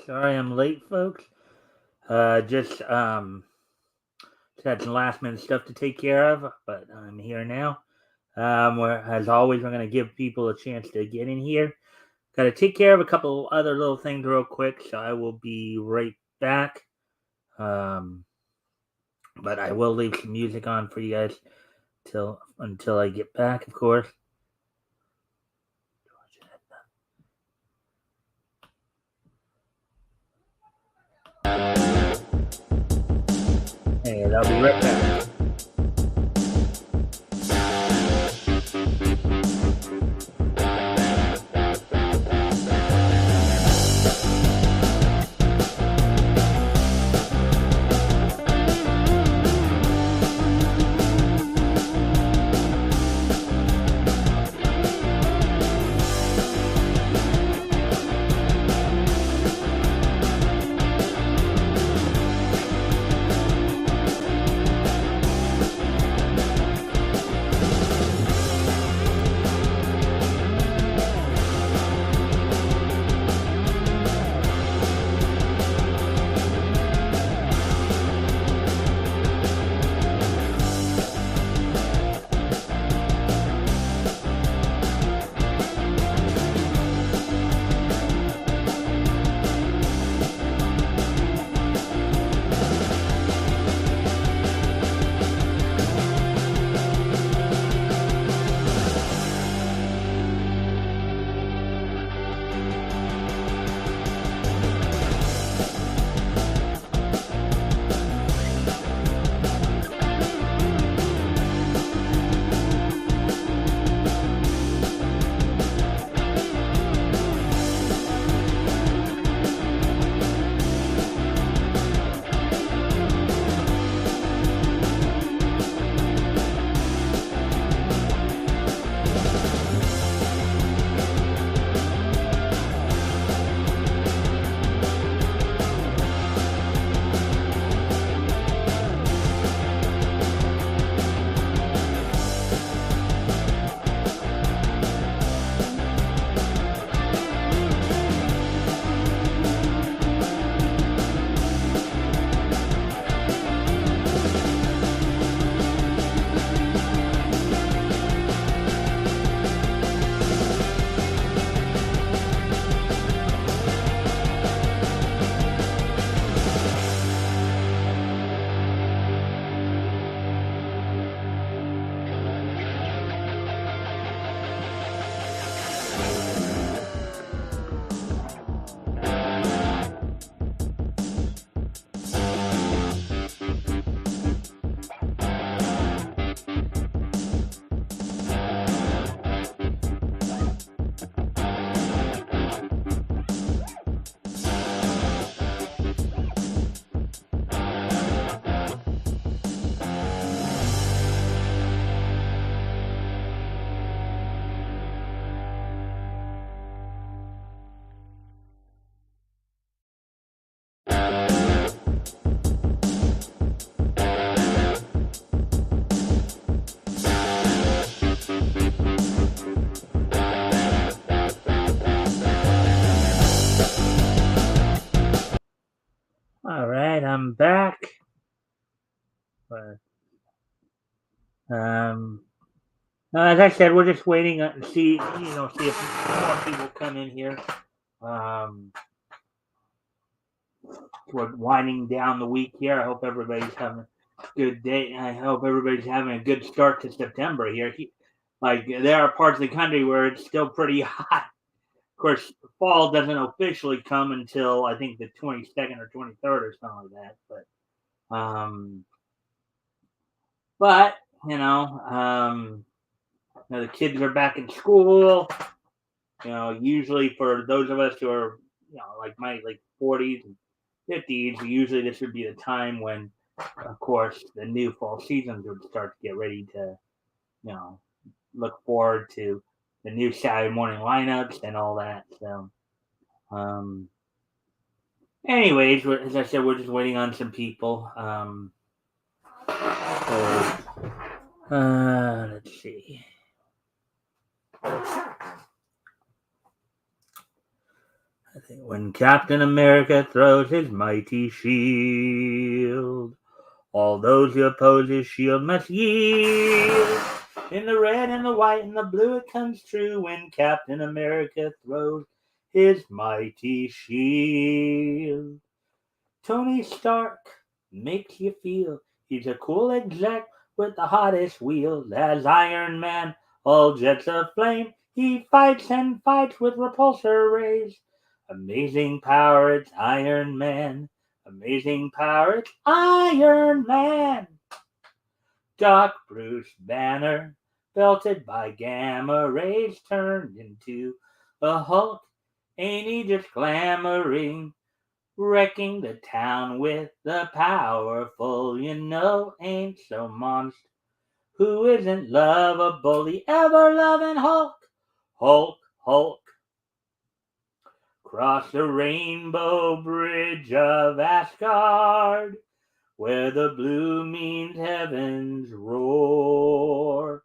Sorry I'm late, folks. Just had some last minute stuff to take care of, but I'm here now. As always, we're going to give people a chance to get in here. Got to take care of a couple other little things real quick, so I will be right back. Um, but I will leave some music on for you guys until I get back, of course. And I'll be right back. All right, I'm back. But, as I said, we're just waiting to see if more people come in here. We're winding down the week here. I hope everybody's having a good day. I hope everybody's having a good start to September here. Like there are parts of the country where it's still pretty hot. Of course, fall doesn't officially come until I think the 22nd or 23rd or something like that. But the kids are back in school. Usually for those of us who are like my 40s and 50s, usually this would be the time when, of course, the new fall seasons would start to get ready to, look forward to the new Saturday morning lineups and all that. So, anyways, as I said, we're just waiting on some people. Let's see. I think when Captain America throws his mighty shield, all those who oppose his shield must yield. In the red and the white and the blue it comes true when Captain America throws his mighty shield. Tony Stark makes you feel he's a cool exec with the hottest wheels. As Iron Man, all jets aflame, he fights and fights with repulsor rays. Amazing power, it's Iron Man. Amazing power, it's Iron Man. Doc Bruce Banner, belted by gamma rays, turned into a Hulk. Ain't he just clamoring, wrecking the town with the powerful? You know, ain't so monster. Who isn't lovable? The ever-loving Hulk. Hulk, Hulk. Cross the rainbow bridge of Asgard, where the blue means heaven's roar.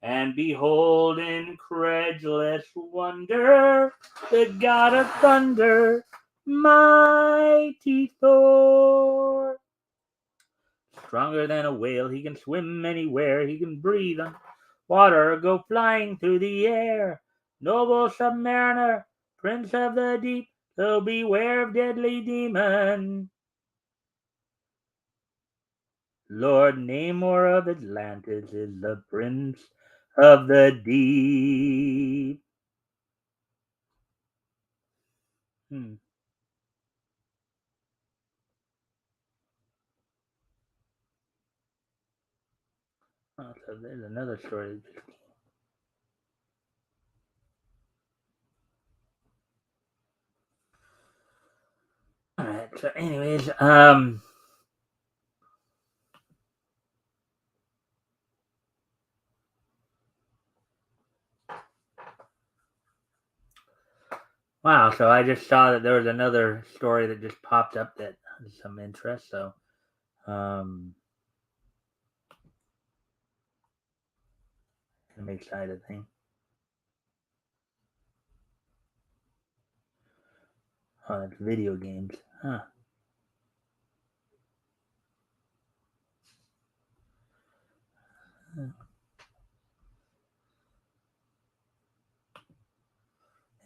And behold, incredulous wonder, the god of thunder, mighty Thor. Stronger than a whale, he can swim anywhere, he can breathe on water, go flying through the air. Noble submariner, prince of the deep, so beware of deadly demon. Lord Namor of Atlantis is the prince of the deep. Oh, so there's another story. Alright, so anyways, wow, so I just saw that there was another story that just popped up that has some interest, so I'm excited thing. Oh, that's video games. Huh.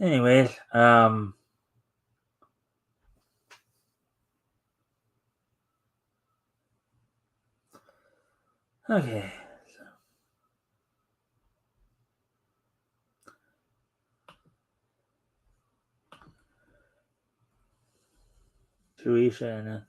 Anyways, okay. Shueisha and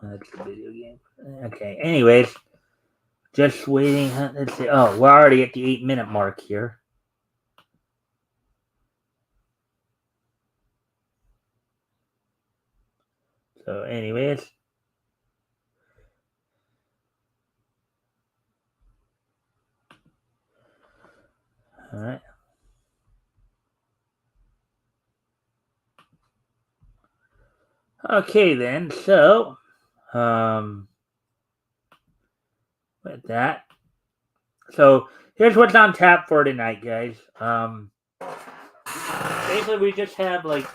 that's the video game. Okay. Anyways, just waiting. Let's see. Oh, we're already at the 8-minute mark here. So, anyways. All right. Okay, then. So, with that. So, here's what's on tap for tonight, guys. Basically, we just have like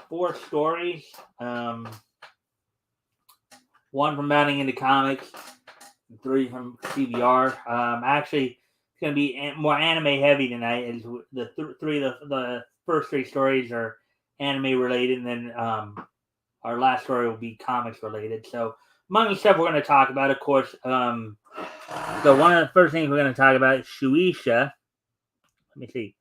4 stories. One from Bounding into Comics, 3 from CBR. Actually, it's going to be more anime heavy tonight. As the the first 3 stories are anime related, and then our last story will be comics related. So, among the stuff we're going to talk about, of course, so one of the first things we're going to talk about is Shueisha. Let me see.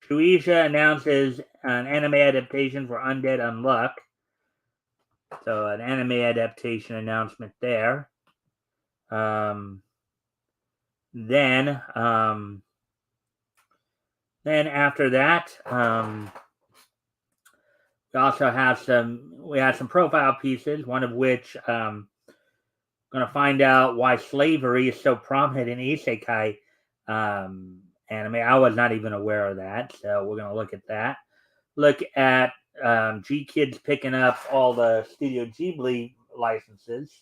Shueisha announces an anime adaptation for Undead Unluck. So an anime adaptation announcement there. Then after that, we also have some profile pieces. One of which going to find out why slavery is so prominent in isekai anime. I was not even aware of that, so we're going to look at that. look at G Kids picking up all the Studio Ghibli licenses.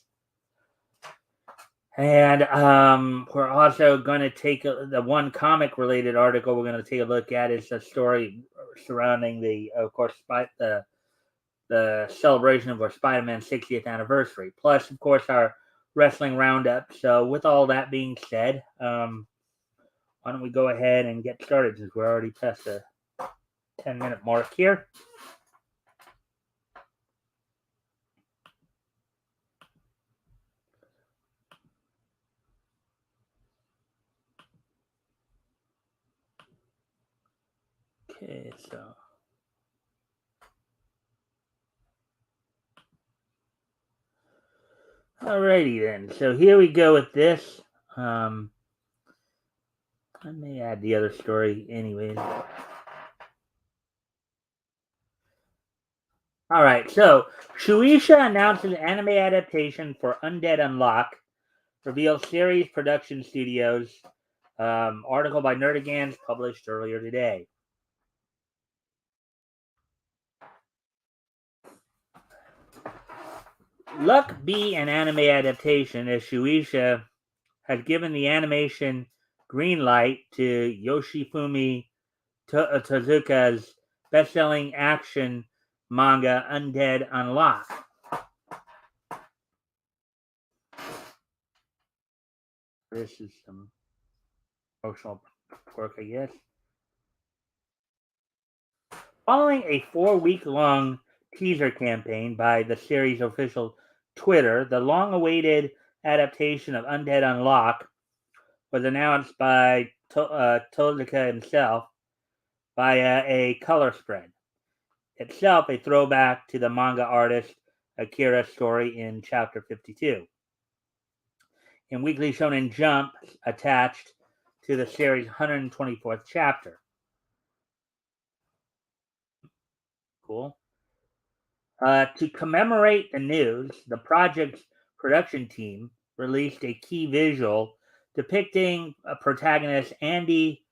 And we're also going to take the one comic related article we're going to take a look at is the story surrounding the, of course, the celebration of our Spider-Man 60th anniversary. Plus, of course, our wrestling roundup. So, with all that being said, why don't we go ahead and get started since we're already past the 10-minute mark here. Okay, so. Alrighty then. So here we go with this. I may add the other story anyways. Alright, so Shueisha announces anime adaptation for Undead Unlock. Reveals series production studios. Article by Nerdigans published earlier today. Luck be an anime adaptation as Shueisha has given the animation green light to Yoshifumi Tozuka's best-selling action manga Undead Unlock. This is some emotional work, I guess. Following a 4-week-long teaser campaign by the series' official Twitter, the long-awaited adaptation of Undead Unlock was announced by Tozuka himself via a color spread. Itself a throwback to the manga artist Akira's story in Chapter 52. In Weekly Shonen Jump, attached to the series' 124th chapter. Cool. To commemorate the news, the project's production team released a key visual depicting a protagonist, Andy,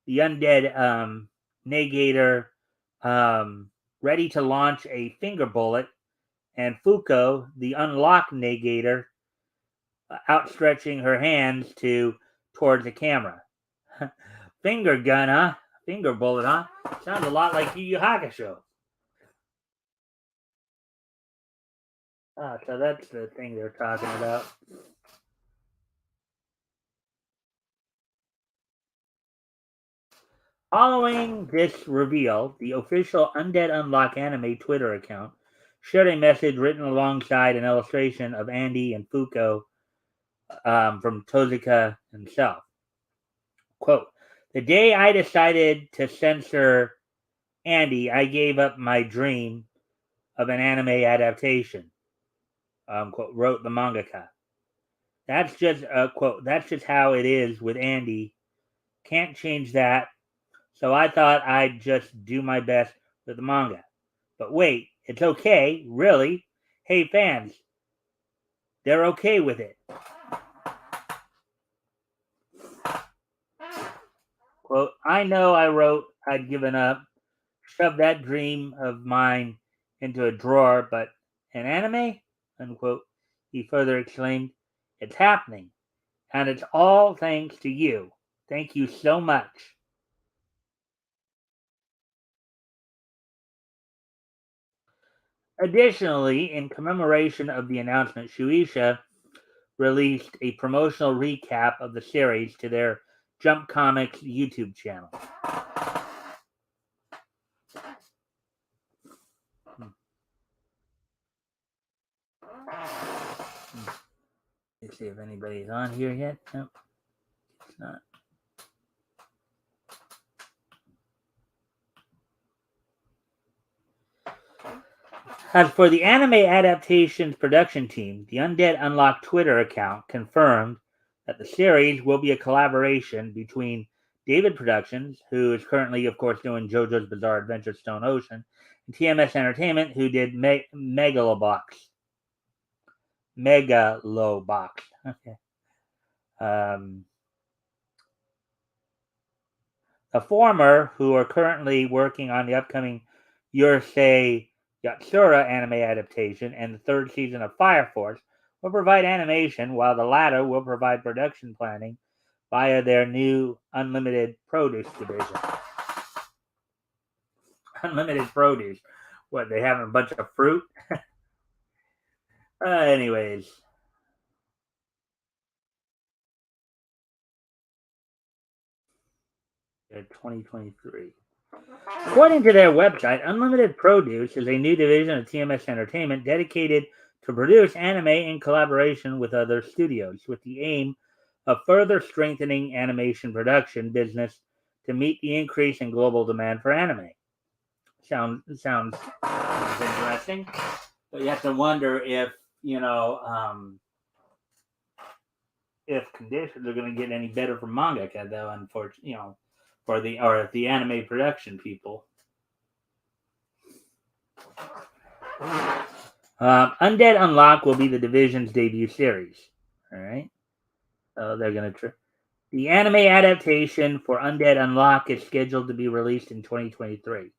the undead negator, ready to launch a finger bullet, and Fuko, the unlock negator, outstretching her hands towards the camera. Finger gun, huh? Finger bullet, huh? Sounds a lot like Yu Yu Hakusho. So that's the thing they're talking about. Following this reveal, the official Undead Unlock Anime Twitter account shared a message written alongside an illustration of Andy and Fuko from Tozuka himself. Quote, the day I decided to censor Andy, I gave up my dream of an anime adaptation, quote, wrote the mangaka. That's just, quote, that's just how it is with Andy. Can't change that. So I thought I'd just do my best with the manga. But wait, it's okay, really? Hey, fans, they're okay with it. Quote, I know I wrote I'd given up, shoved that dream of mine into a drawer, but an anime? Unquote. He further exclaimed, it's happening, and it's all thanks to you. Thank you so much. Additionally, in commemoration of the announcement, Shueisha released a promotional recap of the series to their Jump Comics YouTube channel. Let's see if anybody's on here yet. Nope, it's not. As for the anime adaptation's production team, the Undead Unlock Twitter account confirmed that the series will be a collaboration between David Productions, who is currently, of course, doing JoJo's Bizarre Adventure Stone Ocean, and TMS Entertainment, who did Megalobox. Okay. The former, who are currently working on the upcoming Yurusei Yatsura anime adaptation and the third season of Fire Force will provide animation, while the latter will provide production planning via their new Unlimited Produce division. Unlimited Produce. What, they have a bunch of fruit? Anyways. 2023. According to their website, Unlimited Produce is a new division of TMS Entertainment dedicated to produce anime in collaboration with other studios, with the aim of further strengthening animation production business to meet the increase in global demand for anime. Sounds interesting, but you have to wonder if if conditions are going to get any better for mangaka, though. Unfortunately, for the anime production people. Undead Unlock will be the division's debut series. All right, so they're going to. The anime adaptation for Undead Unlock is scheduled to be released in 2023.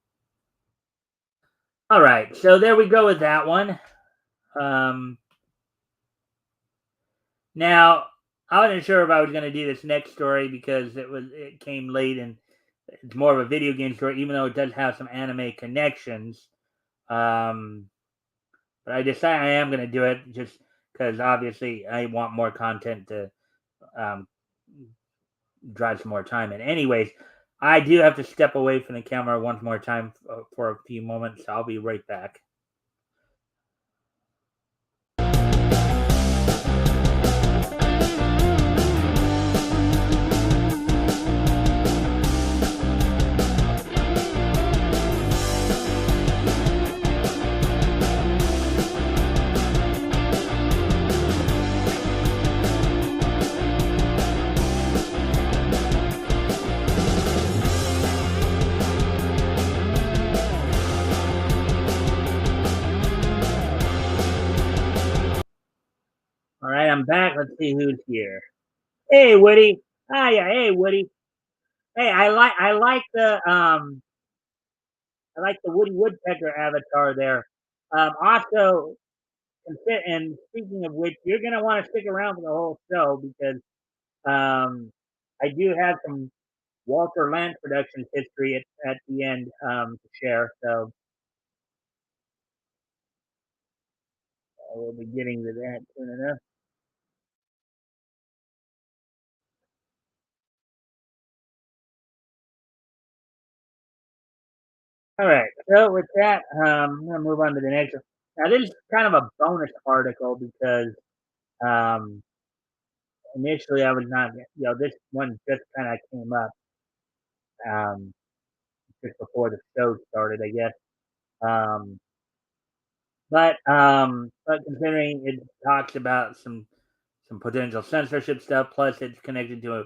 All right, so there we go with that one. Now, I wasn't sure if I was going to do this next story because it came late and it's more of a video game story, even though it does have some anime connections. But I decided I am going to do it just because obviously I want more content to drive some more time in. Anyways, I do have to step away from the camera once more time for a few moments. I'll be right back. All right, I'm back. Let's see who's here. Hey, Woody. Hiya. Hey, Woody. Hey, I like the Woody Woodpecker avatar there. Also, and speaking of which, you're gonna want to stick around for the whole show because I do have some Walter Land Productions history at the end to share. So we'll be getting to that soon enough. All right. So with that, I'm gonna move on to the next one. Now this is kind of a bonus article because um, initially I was not, this one just kind of came up um, just before the show started, I guess. Um, but considering it talks about some potential censorship stuff, plus it's connected to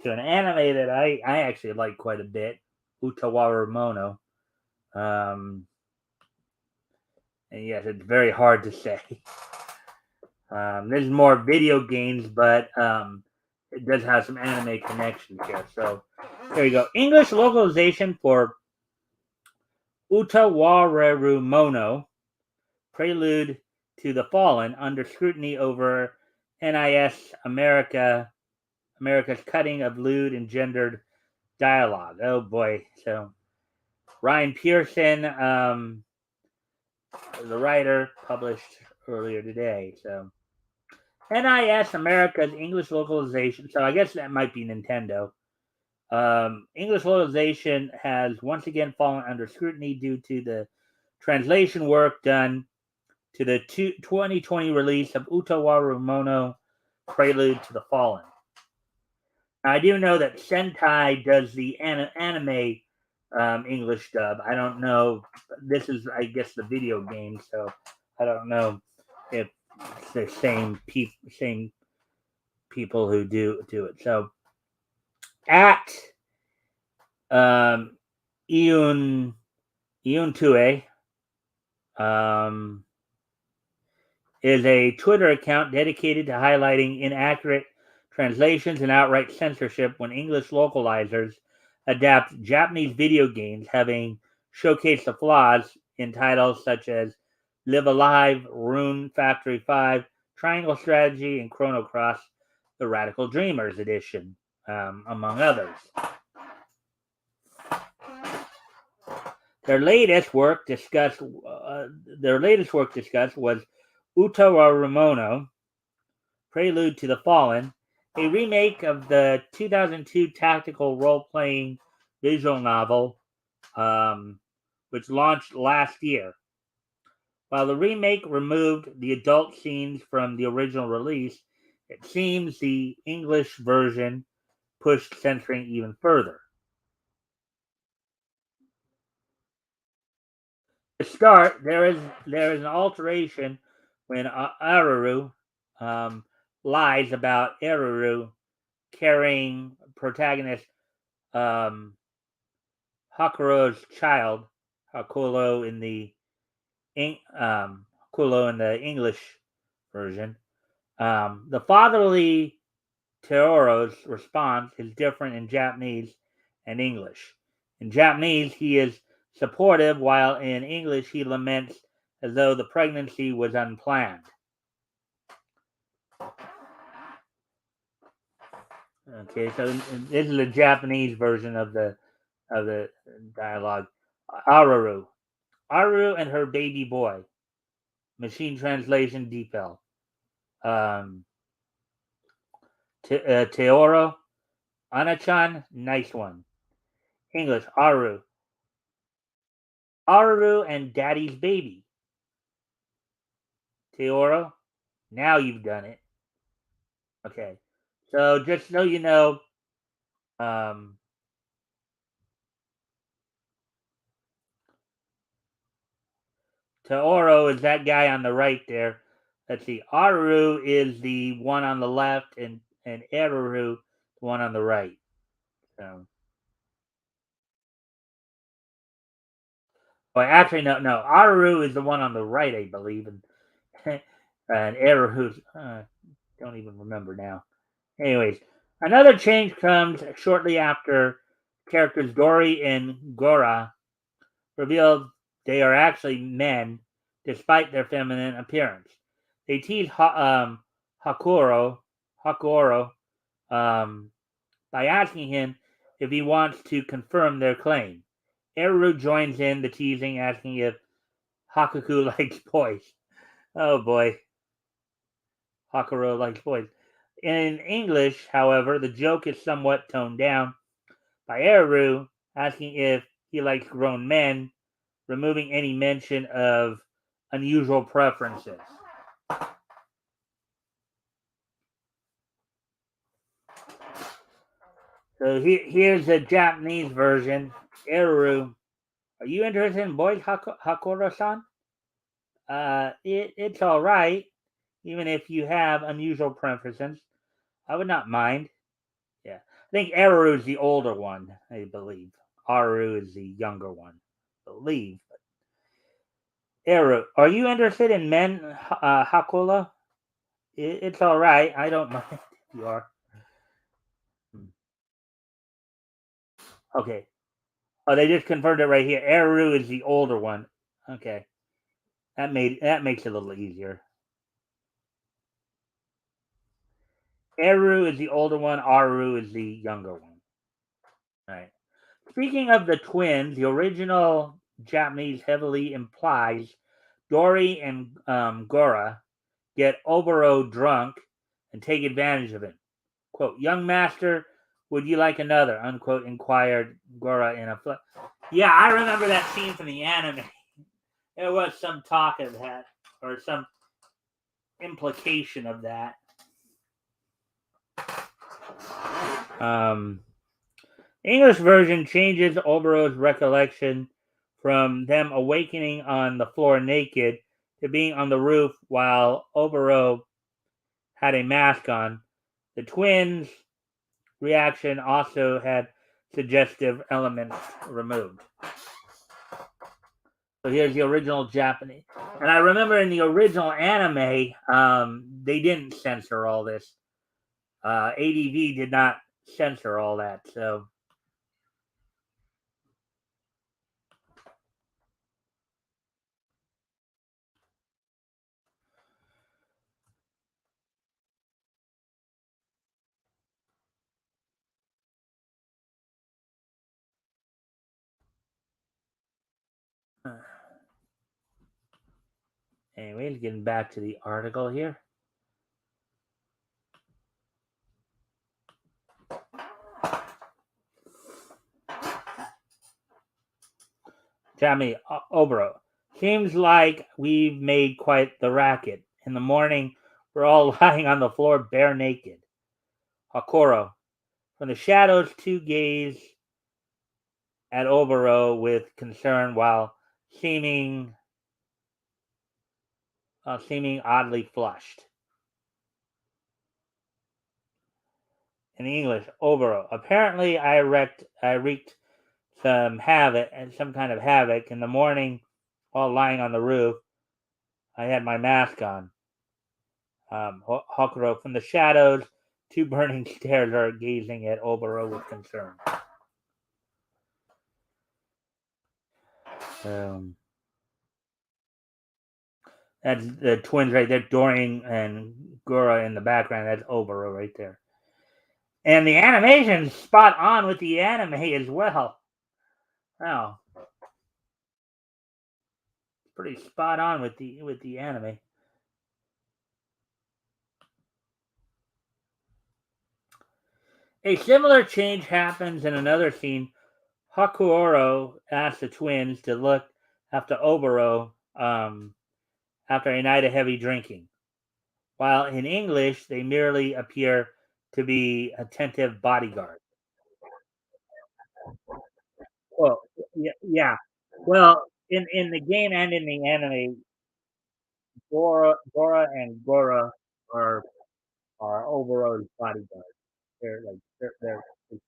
an anime that I actually like quite a bit, Utawaru Mono. And yes, it's very hard to say. There's more video games, but it does have some anime connections here. So there you go. English localization for Utawaru Mono, Prelude to the Fallen, under scrutiny over NIS America's cutting of lewd and gendered dialogue. Oh boy. So Ryan Pearson, the writer, published earlier today. So NIS America's English localization. So I guess that might be Nintendo. English localization has once again fallen under scrutiny due to the translation work done to the 2020 release of Utawaru Mono Prelude to the Fallen. Now, I do know that Sentai does the anime English dub. I don't know. This is, I guess, the video game, so I don't know if it's the same people who do it. So at Iun Tue is a Twitter account dedicated to highlighting inaccurate translations and outright censorship when English localizers adapt Japanese video games, having showcase the flaws in titles such as Live Alive, Rune Factory 5, Triangle Strategy, and Chrono Cross, the Radical Dreamers edition, among others. Their latest work discussed was Utara Ramono, Prelude to the Fallen, a remake of the 2002 tactical role-playing visual novel, which launched last year. While the remake removed the adult scenes from the original release, it seems the English version pushed censoring even further. To start, there is an alteration when Aruru lies about Aruru carrying protagonist Hakuro's child, Hakulo in the English version. The fatherly Teoro's response is different in Japanese and English. In Japanese, he is supportive, while in English, he laments as though the pregnancy was unplanned. Okay, so this is the Japanese version of the dialogue. Aruru and her baby boy. Machine translation Deepel. Teoro, Anachan, nice one. English, Aruru and daddy's baby. Teoro, now you've done it. Okay, so just so you know, Teoro is that guy on the right there. Let's see, Aruru is the one on the left, and Eruru, the one on the right. So, well, actually, no, Aruru is the one on the right, I believe, and Eruru's don't even remember now. Anyways, another change comes shortly after characters Dori and Gora revealed they are actually men, despite their feminine appearance. They tease Hakuro by asking him if he wants to confirm their claim. Eru joins in the teasing, asking if Hakuku likes boys. Oh boy, Hakuro likes boys. In English, however, the joke is somewhat toned down by Eru asking if he likes grown men, removing any mention of unusual preferences. So here's the Japanese version. Eru, are you interested in boys, Hakuro-san? It's all right, even if you have unusual preferences. I would not mind. Yeah, I think Eru is the older one, I believe. Aru is the younger one, I believe. Eru, are you interested in men, Hakula? It's all right. I don't mind if you are. Okay. Oh, they just confirmed it right here. Eru is the older one. Okay, that makes it a little easier. Eru is the older one. Aru is the younger one. All right. Speaking of the twins, the original Japanese heavily implies Dori and Gora get Oboro drunk and take advantage of him. Quote, young master, would you like another? Unquote, inquired Gora in a Yeah, I remember that scene from the anime. There was some talk of that, or some implication of that. English version changes Oboro's recollection from them awakening on the floor naked to being on the roof while Oboro had a mask on. The twins' reaction also had suggestive elements removed. So here's the original Japanese. And I remember in the original anime, they didn't censor all this. ADV did not censor all that. So Anyways, getting back to the article here. Jamie Obro. Seems like we've made quite the racket. In the morning, we're all lying on the floor bare naked. Hakoro. From the shadows, two gaze at Oboro with concern while seeming oddly flushed. In English, Oboro. Apparently, I wreaked some havoc and some kind of havoc in the morning while lying on the roof. I had my mask on. Hakuro, from the shadows, two burning stares are gazing at Oboro with concern. That's the twins right there, Dorian and Gora in the background. That's Oboro right there. And the animation's spot on with the anime as well. Wow. Pretty spot on with the anime. A similar change happens in another scene. Hakuoro asks the twins to look after Oboro after a night of heavy drinking, while in English they merely appear to be attentive bodyguards. Well, yeah. Well, in the game and in the anime, Gora and Gora are Oboro's bodyguards. They're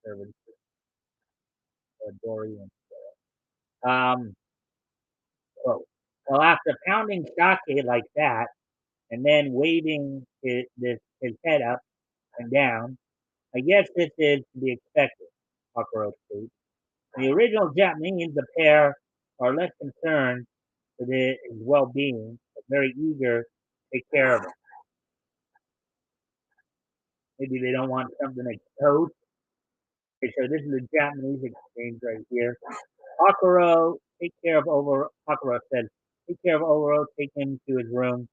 servants, Dory and so, well, after pounding sake like that, and then waving his head up and down, I guess this is to be expected, Hakuro states. In the original Japanese, the pair are less concerned with his well-being, but very eager to take care of him. Maybe they don't want something exposed. Okay, so this is the Japanese exchange right here. Hakuro, take care of Oboro. Hakuro said, take care of Oboro, take him to his room,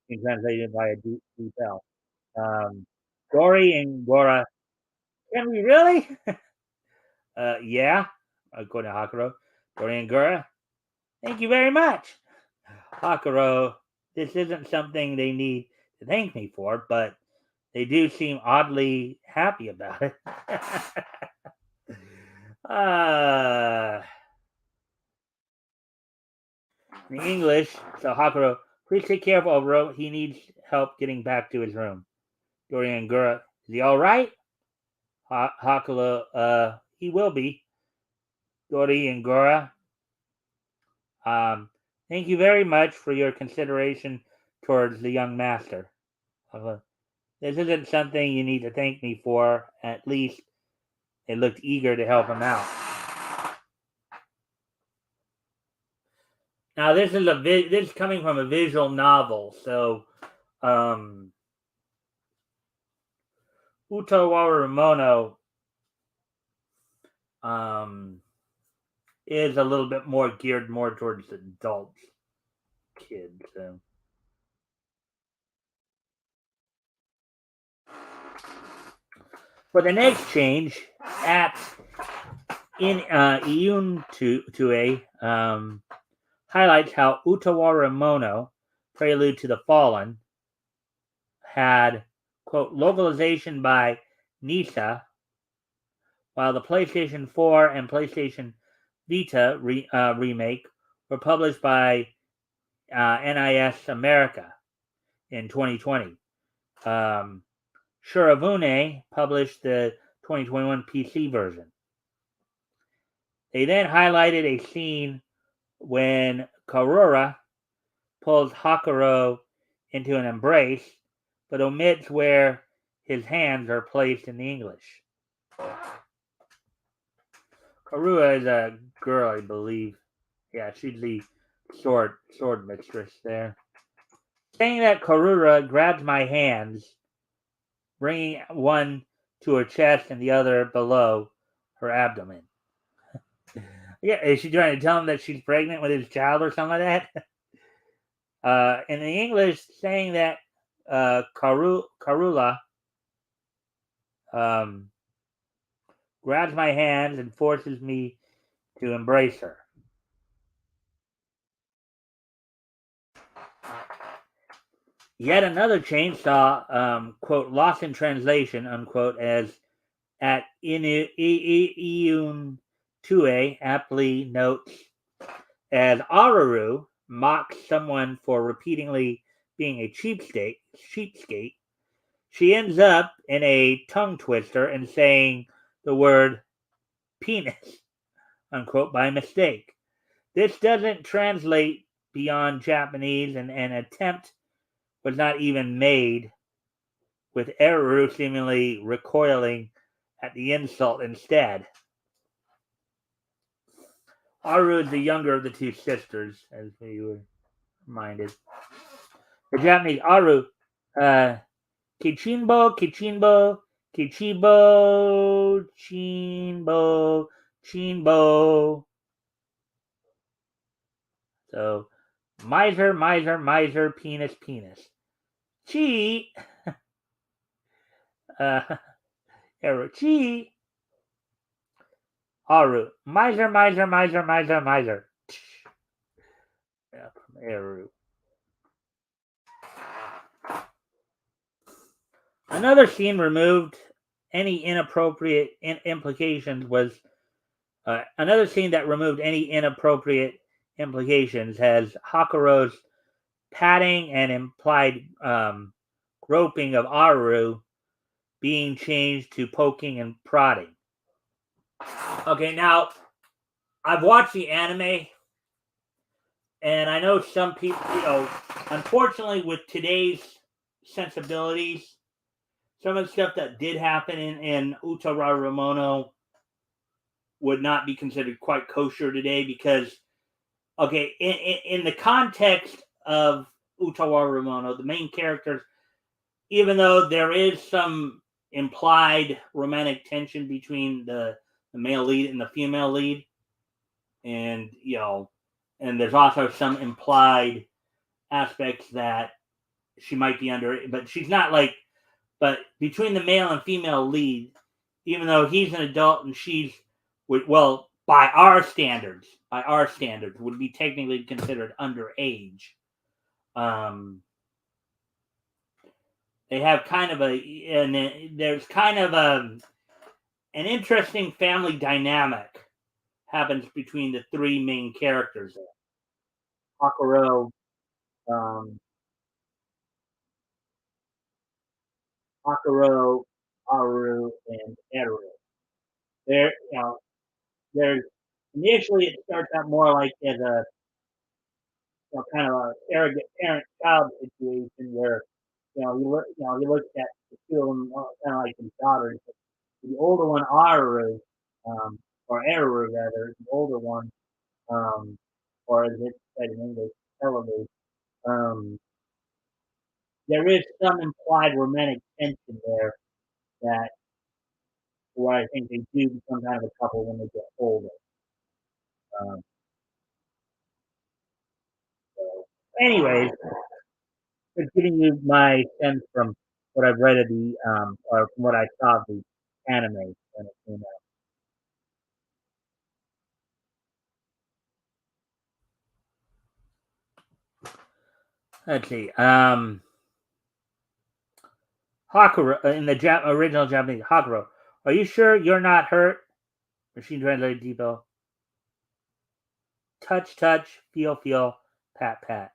being translated by a deep L. Dory and Gora, can we really? Yeah, according to Hakuro. Dory and Gora, thank you very much. Hakuro, this isn't something they need to thank me for, but they do seem oddly happy about it. In English, so Hakuro, please take care of Oboro. He needs help getting back to his room. Dory and Gura, is he all right? Hakuro, he will be. Dory and Gura, thank you very much for your consideration towards the young master. This isn't something you need to thank me for. At least they looked eager to help him out. Now this is coming from a visual novel, so Utawaremono is a little bit more geared more towards adult kids. So. For the next change, at in Iun Tue highlights how Utawaremono, Prelude to the Fallen, had, quote, localization by Nisa, while the PlayStation 4 and PlayStation Vita remake were published by NIS America in 2020. Shiravune published the 2021 PC version. They then highlighted a scene when Karura pulls Hakuro into an embrace, but omits where his hands are placed in the English. Karura is a girl, I believe. Yeah, she's the sword mistress there. Saying that Karura grabs my hands, bringing one to her chest and the other below her abdomen. Yeah, is she trying to tell him that she's pregnant with his child or something like that? In the English, saying that Karula um, grabs my hands and forces me to embrace her. Yet another change saw, quote, lost in translation, unquote, as at Iun Tue aptly notes, as Aruru mocks someone for repeatedly being a cheapskate, she ends up in a tongue twister and saying the word penis, unquote, by mistake. This doesn't translate beyond Japanese, and an attempt was not even made, with Eru seemingly recoiling at the insult instead. Aru is the younger of the two sisters, as we were reminded. The Japanese Aru, uh, Kichinbo, Chinbo. So, miser, penis. Chi, uh, Eru, Chi, Aru, miser. Yeah, from Eru. Another scene removed any inappropriate implications was another scene that removed any inappropriate implications has Hakuro's patting and implied groping of Aru being changed to poking and prodding. Okay, now I've watched the anime, and I know some people, unfortunately, with today's sensibilities, some of the stuff that did happen in Utaramono would not be considered quite kosher today because, okay, in the context of Utaramono, the main characters, even though there is some implied romantic tension between the male lead and the female lead, and and there's also some implied aspects that she might be under, but she's not like, but between the male and female lead, even though he's an adult and she's, well, by our standards, would be technically considered underage. Um, they have kind of there's kind of an interesting family dynamic happens between the three main characters there. Hakuro, um, Hakuro, Aru, and Eru. There, there's initially it starts out more like as a kind of a arrogant parent-child situation where he looks at the two of them kind of like his daughters. The older one, Aru, or Eru rather, the older one, um, or as it's said in English, Elevate. Um, there is some implied romantic tension there that where I think they do become kind of a couple when they get older. Um, so, anyways, just giving you my sense from what I've read of the or from what I saw of the anime when it came out. Let's see. Hakuro in the original Japanese. Hakuro, are you sure you're not hurt? Machine translated Depot. Touch, feel, pat.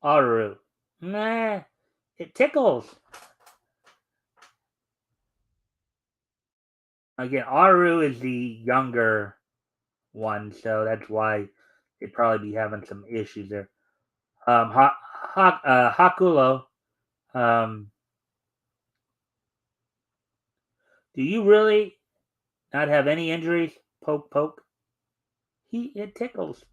Aru, nah, it tickles. Again, Aru is the younger one, so that's why they'd probably be having some issues there. Hakulo, um, do you really not have any injuries? Poke. It tickles.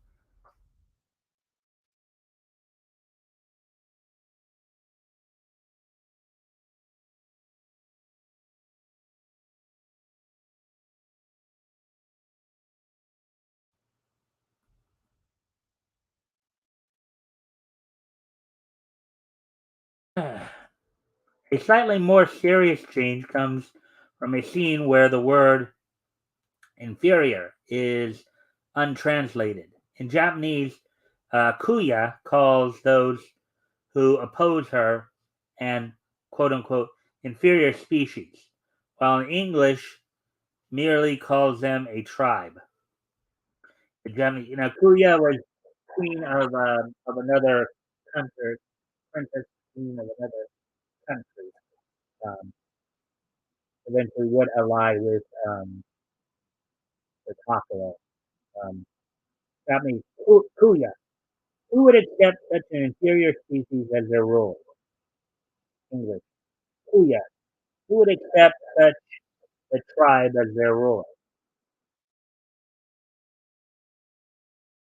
A slightly more serious change comes from a scene where the word inferior is untranslated. In Japanese, Kuya calls those who oppose her an quote unquote inferior species, while in English merely calls them a tribe. The Japanese, Kuya was queen of another country, princess queen of another country. Um, eventually, would ally with Hakala. Um, Japanese Kuya. Who would accept such an inferior species as their ruler? English. Kuya. Who would accept such a tribe as their ruler?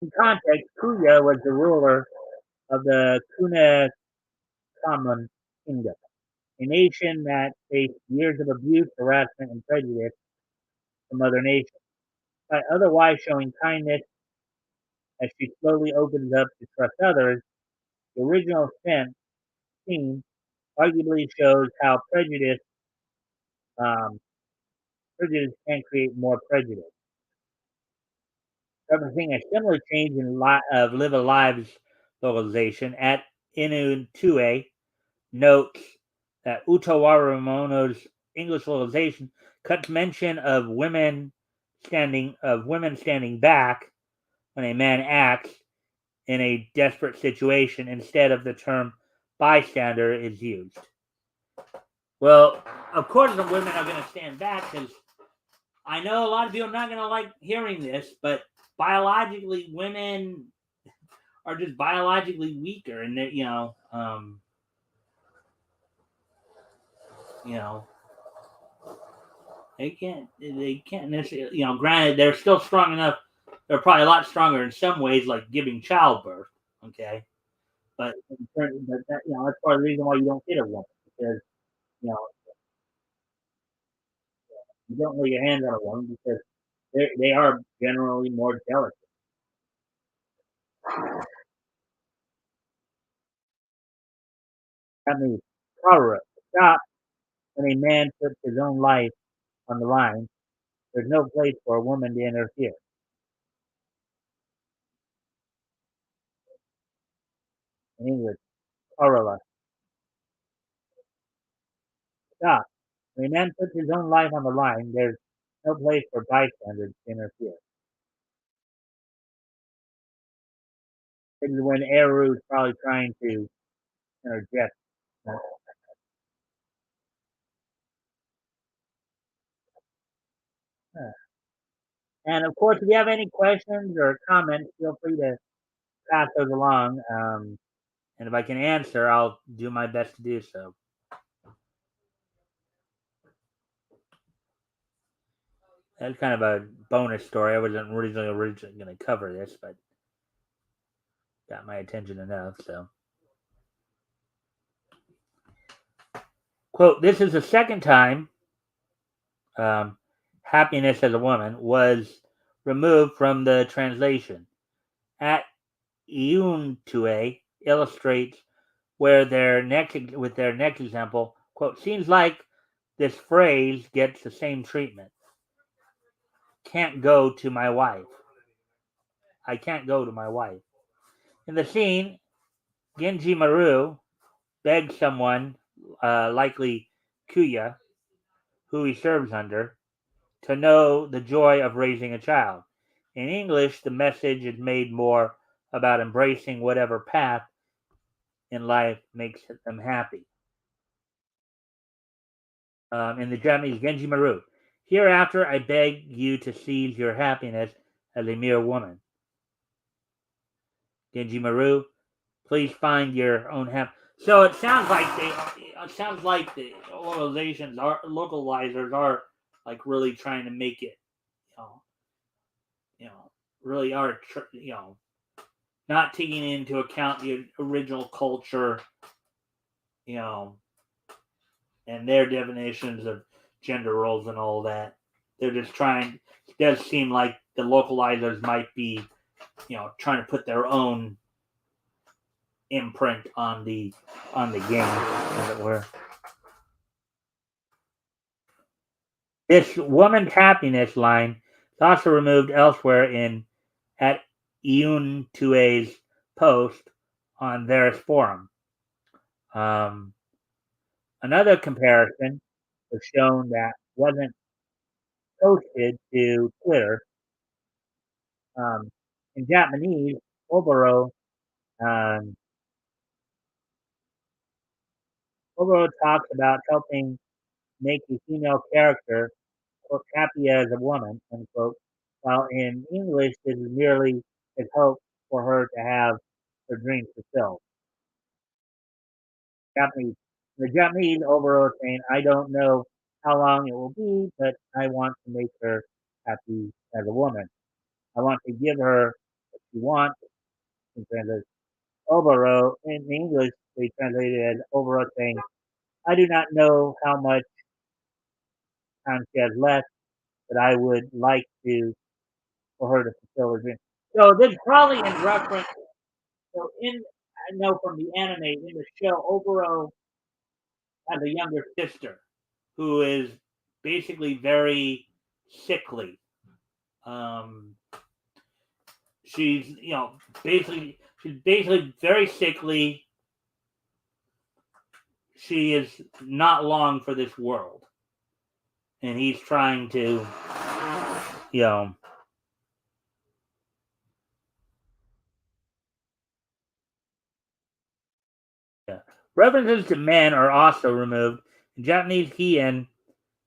In context, Kuya was the ruler of the Kaman kingdom, a nation that faced years of abuse, harassment, and prejudice from other nations. By otherwise showing kindness as she slowly opens up to trust others, the original scene arguably shows how um, prejudice can create more prejudice. Referencing a similar change of Live Alive's localization at Inutue notes that Utawaremono's English localization cuts mention of women standing back when a man acts in a desperate situation instead of the term bystander is used. Well, of course the women are going to stand back because I know a lot of people are not going to like hearing this, but biologically women are just biologically weaker and you know they can't necessarily, granted they're still strong enough, they're probably a lot stronger in some ways like giving childbirth, okay, but that's part of the reason why you don't get a woman because you know you don't lay your hands on a woman because they are generally more delicate. That means power up. Stop when a man puts his own life on the line. There's no place for a woman to interfere. In English, Corolla, stop. When a man puts his own life on the line, there's no place for bystanders to interfere. This is when Eru is probably trying to interject. uh, And of course, if you have any questions or comments, feel free to pass those along. And if I can answer, I'll do my best to do so. That's kind of a bonus story. I wasn't originally going to cover this, but got my attention enough. So, quote: "This is the second time um, happiness as a woman was removed from the translation. At Iuntue illustrates where their next example, quote, seems like this phrase gets the same treatment. Can't go to my wife. I can't go to my wife. In the scene, Genji Maru begs someone, likely Kuya, who he serves under, to know the joy of raising a child. In English, the message is made more about embracing whatever path in life makes them happy. In the Japanese, Genji Maru. Hereafter, I beg you to seize your happiness as a mere woman. Genji Maru, please find your own happiness. So it sounds like the localizers are like really trying to make it, you know, really are, not taking into account the original culture, you know, and their definitions of gender roles and all that. They're just trying. It does seem like the localizers might be, trying to put their own, imprint on the game, as it were. This woman's happiness line is also removed elsewhere in at Iun Tue's post on their forum. Um, Another comparison was shown that wasn't posted to Twitter. In Japanese, Oboro um, Oboro talks about helping make a female character happy as a woman, unquote, while in English this is merely his hope for her to have her dreams fulfilled. Japanese. The Japanese overall is saying, I don't know how long it will be, but I want to make her happy as a woman. I want to give her what she wants. In translation, Oboro, in English, they translated it as Oboro saying, I do not know how much time she has left, but I would like to for her to fulfill her dream. So this is probably in reference. So I know from the anime in the show, Oboro has a younger sister who is basically very sickly. Um, she's basically very sickly. She is not long for this world, and he's trying to, you know. Yeah. References to men are also removed. In Japanese, Hien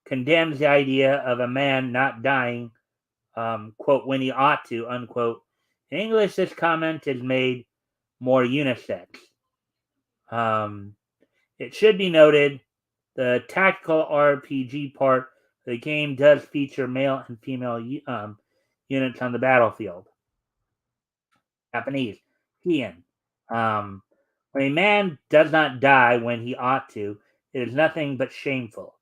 condemns the idea of a man not dying, quote, when he ought to, unquote. In English, this comment is made more unisex. It should be noted the tactical RPG part of the game does feature male and female units on the battlefield. Japanese, Hien. When a man does not die when he ought to, it is nothing but shameful.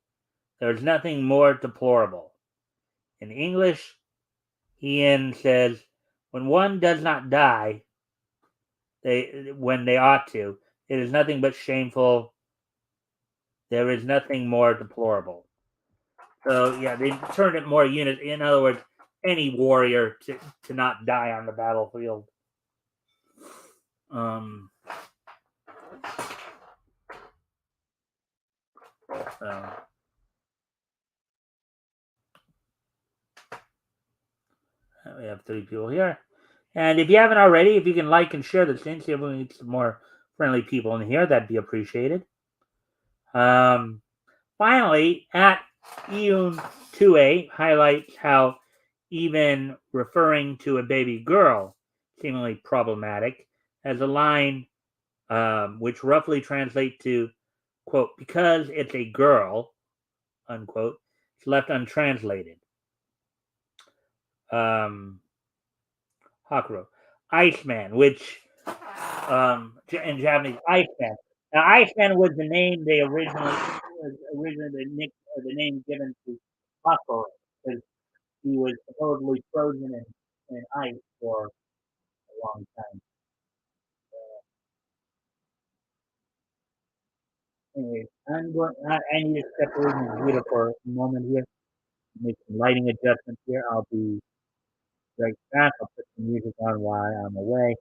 There is nothing more deplorable. In English, Hien says, when one does not die when they ought to, it is nothing but shameful. There is nothing more deplorable. So yeah, they turned it more unit. In other words, any warrior to not die on the battlefield. So we have 3 people here. And if you haven't already, if you can like and share the thing, see if we can get some more friendly people in here, that'd be appreciated. Finally, at Iun 2A highlights how even referring to a baby girl seemingly problematic, as a line which roughly translates to, quote, because it's a girl, unquote, it's left untranslated. Hakuro. Iceman, which in Japanese, Iceman. Now, Iceman was the name they originally the name given to Hakuro because he was supposedly frozen in ice for a long time. Anyways, I need to step away from the computer for a moment here. Make some lighting adjustments here. I'll be right back. I'll put some music on while I'm away.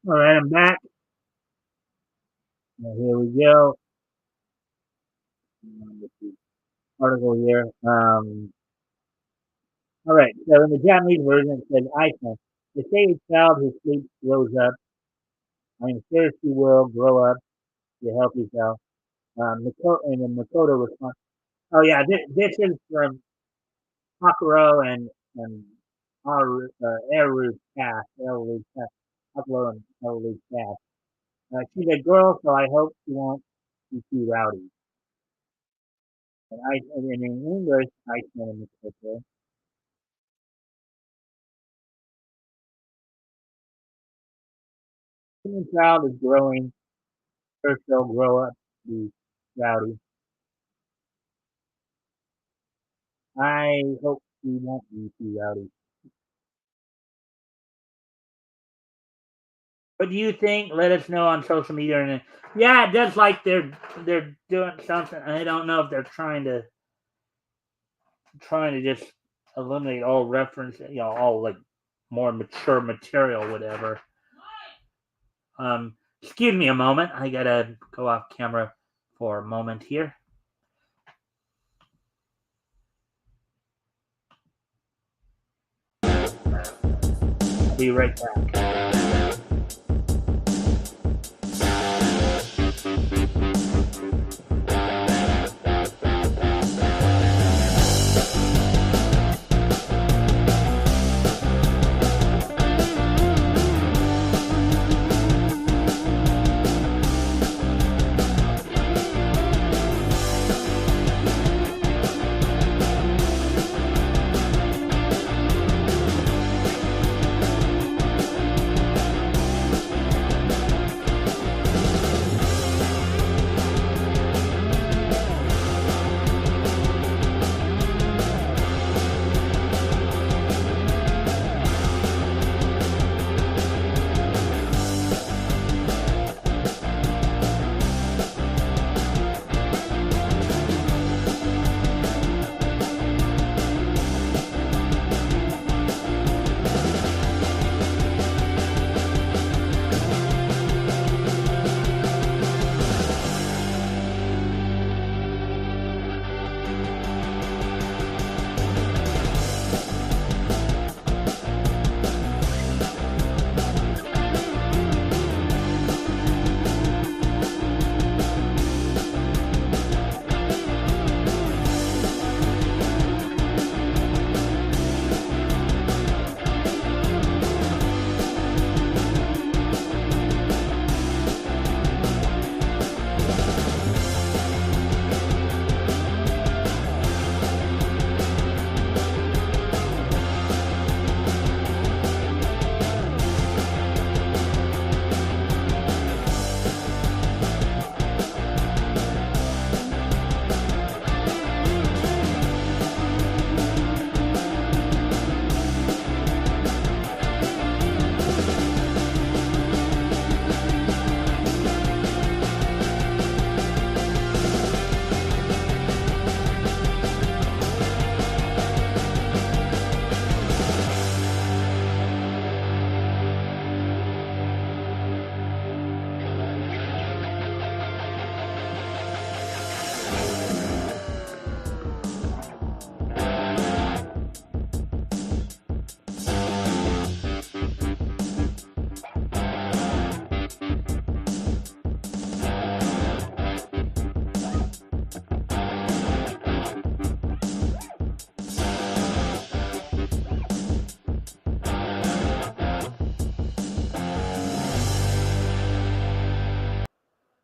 All right, I'm back. Here we go. Let's see, article here. All right. So in the Japanese version, it says Iceland. The say a child who sleeps grows up. I am sure she will grow up to help yourself. And then Makoto responds. Oh yeah, this is from Hakuro and Eru's cast. Eru's cast. Hakuro and Eru's cast. She's a girl, so I hope she won't be too rowdy. And in English, Iceland in particular, human child is growing. Her she'll grow up to be rowdy. I hope she won't be too rowdy. What do you think? Let us know on social media. And yeah, it does like they're doing something. I don't know if they're trying to just eliminate all reference, all like more mature material, whatever. Excuse me a moment. I gotta go off camera for a moment here. I'll be right back.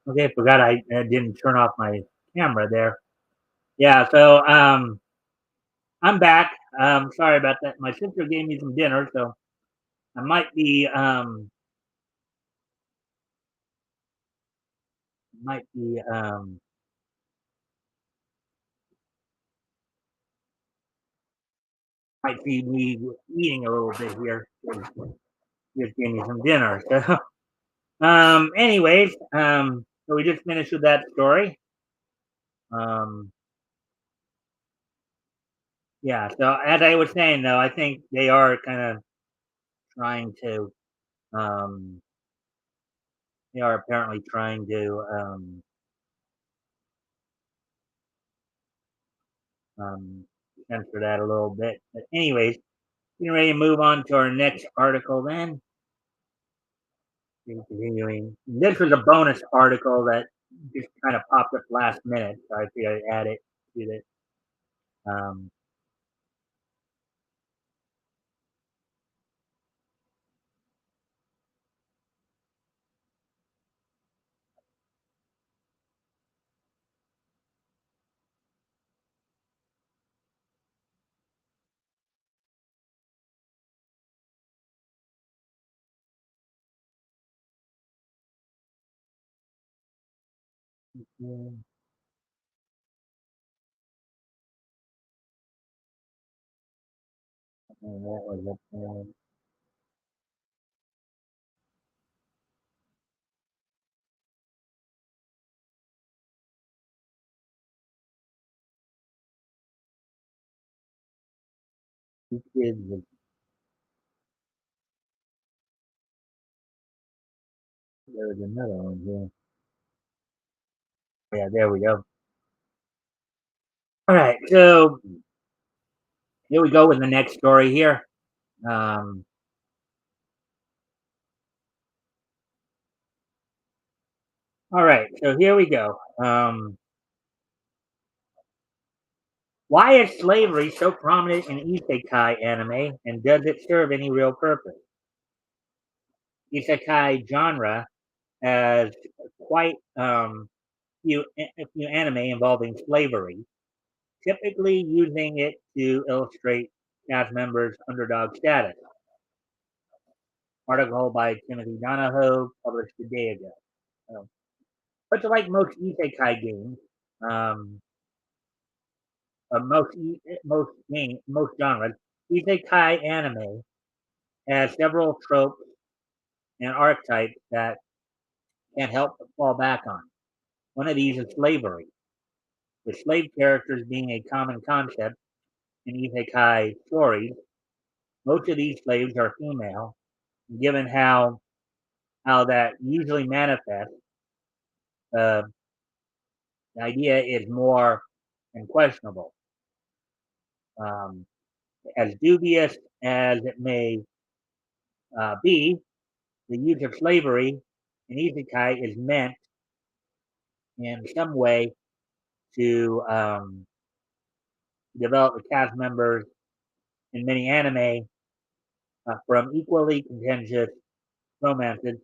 Okay, forgot I didn't turn off my camera there. Yeah, so I'm back. Sorry about that. My sister gave me some dinner, so I might be might be me eating a little bit here. Just gave me some dinner. So anyways, so we just finished with that story. Um yeah, so as I was saying though, I think they are kind of trying to um they are apparently trying to um, censor that a little bit. But anyways, getting ready to move on to our next article then. Continuing. This was a bonus article that just kind of popped up last minute, so I figured I'd add it to this. Um, what was it? Two kids. There was another one here. Yeah, there we go. All right, so here we go with the next story here. Um, all right, so here we go. Why is slavery so prominent in isekai anime, and does it serve any real purpose? Isekai genre has quite a few anime involving slavery, typically using it to illustrate cast members' underdog status. Article by Timothy Donahoe, published a day ago. So, but like most isekai games, um, most genres, isekai anime has several tropes and archetypes that can't help but fall back on. One of these is slavery, with slave characters being a common concept in isekai stories. Most of these slaves are female, and given how that usually manifests, uh, the idea is more than questionable. Um, as dubious as it may be, the use of slavery in isekai is meant in some way to develop the cast members in many anime from equally contentious romances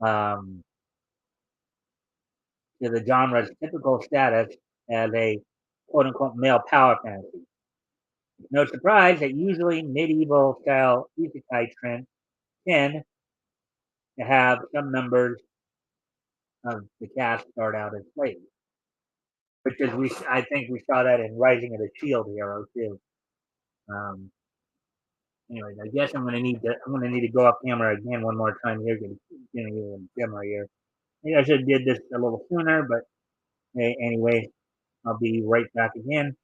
um, to the genre's typical status as a quote unquote male power fantasy. No surprise that usually medieval style isekai trends tend to have some members of the cast start out as slaves, which is I think we saw that in Rising of the Shield Hero too. Um, anyways, I guess I'm gonna need to go up camera again one more time here, getting you a dimmer here. Maybe I should have did this a little sooner, but hey, anyway, I'll be right back again.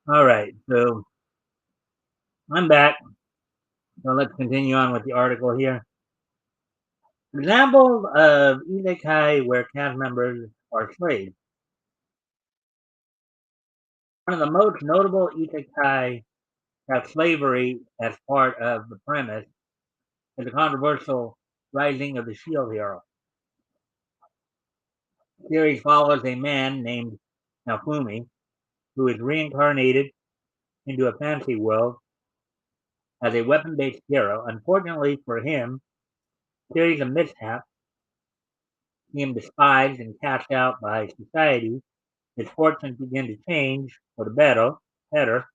All right, so I'm back. So let's continue on with the article here. Example of isekai where cast members are slaves. One of the most notable isekai have slavery as part of the premise is the controversial Rising of the Shield Hero. The series follows a man named Nafumi who is reincarnated into a fantasy world as a weapon-based hero. Unfortunately for him, a series of mishaps see him despised and cast out by society. His fortunes begin to change for the better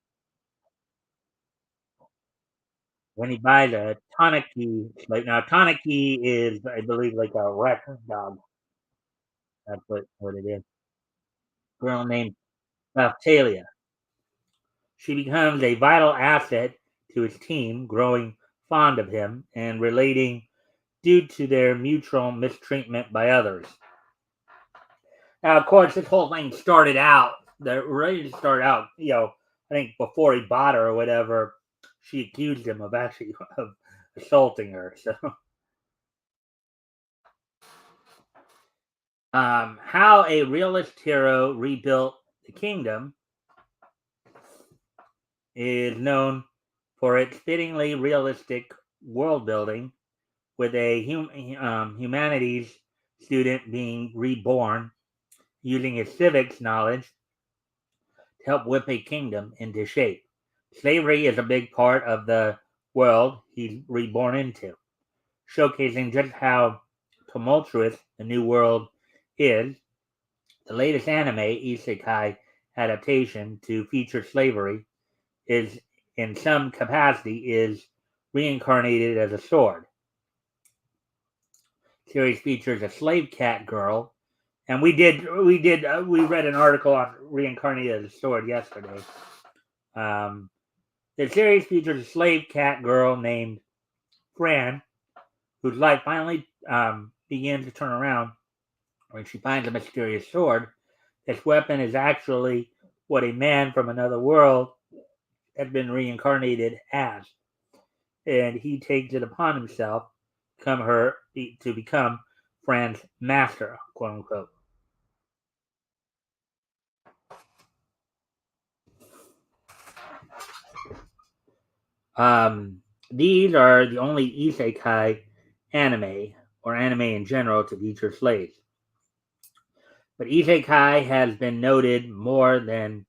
when he buys a Tanaki slave. Now, Tanaki is, I believe, like a wreck dog. That's what it is. Girl named Raphtalia. She becomes a vital asset to his team, growing fond of him and relating due to their mutual mistreatment by others. Now, of course, this whole thing started out, the ready to start out, I think before he bought her or whatever, she accused him of actually of assaulting her. So, how a realist hero rebuilt the kingdom is known for its fittingly realistic world building, with a humanities student being reborn using his civics knowledge to help whip a kingdom into shape. Slavery is a big part of the world he's reborn into, showcasing just how tumultuous the new world is. The latest anime isekai adaptation to feature slavery is in some capacity is reincarnated as a sword. The series features a slave cat girl, and we read an article on reincarnated as a sword yesterday. Um, the series features a slave cat girl named Fran, whose life finally begins to turn around when she finds a mysterious sword. This weapon is actually what a man from another world has been reincarnated as, and he takes it upon himself to become Fran's master, quote unquote. Um, these are the only isekai anime or anime in general to feature slaves. But isekai has been noted more than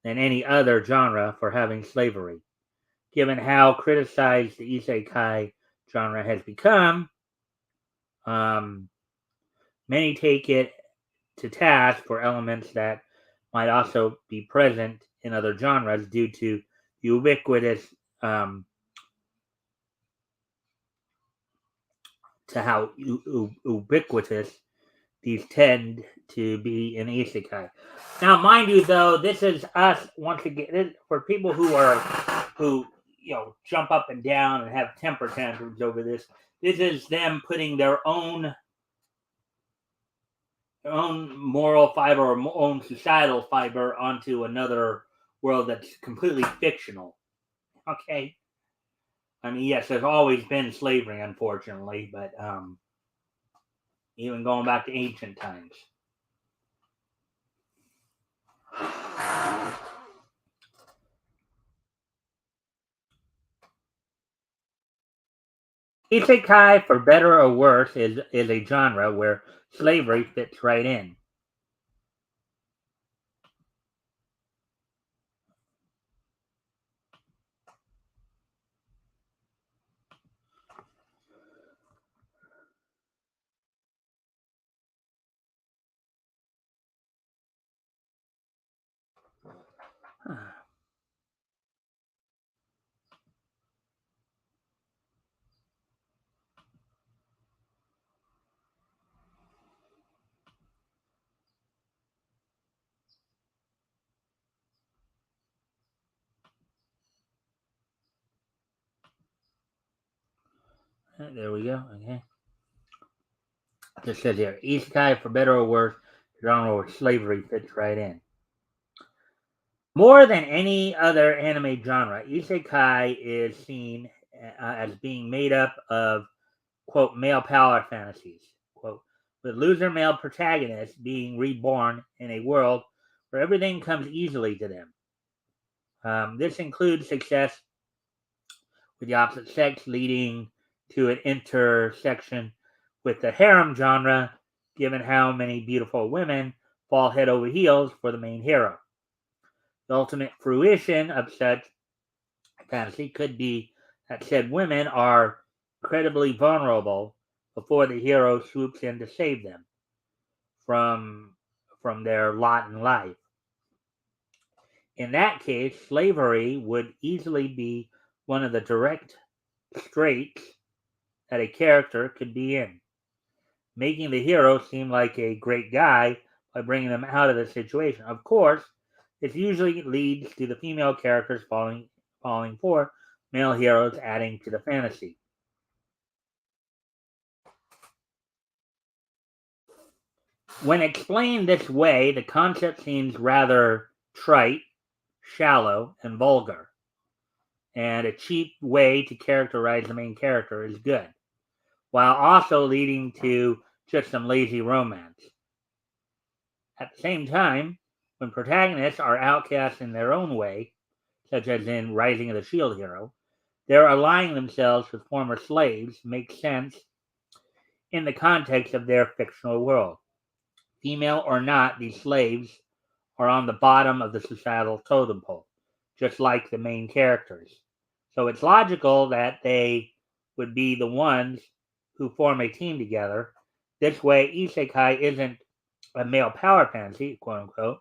any other genre for having slavery. Given how criticized the isekai genre has become, um, many take it to task for elements that might also be present in other genres due to ubiquitous um, to how ubiquitous these tend to be in isekai. Now, mind you, though, this is us once again for people who jump up and down and have temper tantrums over this. This is them putting their own moral fiber or own societal fiber onto another world that's completely fictional. Okay, I mean, yes, there's always been slavery, unfortunately, but even going back to ancient times. Isekai, for better or worse, is a genre where slavery fits right in. There we go. Okay. Just says here, Isekai, for better or worse, genre where slavery fits right in. More than any other anime genre, isekai is seen as being made up of, quote, male power fantasies, quote, with loser male protagonists being reborn in a world where everything comes easily to them. This includes success with the opposite sex, leading to an intersection with the harem genre, given how many beautiful women fall head over heels for the main hero. The ultimate fruition of such fantasy could be that said women are incredibly vulnerable before the hero swoops in to save them from from their lot in life. In that case, slavery would easily be one of the direct straits that a character could be in, making the hero seem like a great guy by bringing them out of the situation. Of course, this usually leads to the female characters falling for male heroes, adding to the fantasy. When explained this way, the concept seems rather trite, shallow, and vulgar, and a cheap way to characterize the main character is good, while also leading to just some lazy romance. At the same time, when protagonists are outcast in their own way, such as in Rising of the Shield Hero, their aligning themselves with former slaves makes sense in the context of their fictional world. Female or not, these slaves are on the bottom of the societal totem pole, just like the main characters. So it's logical that they would be the ones who form a team together. This way, isekai isn't a male power fantasy, quote unquote,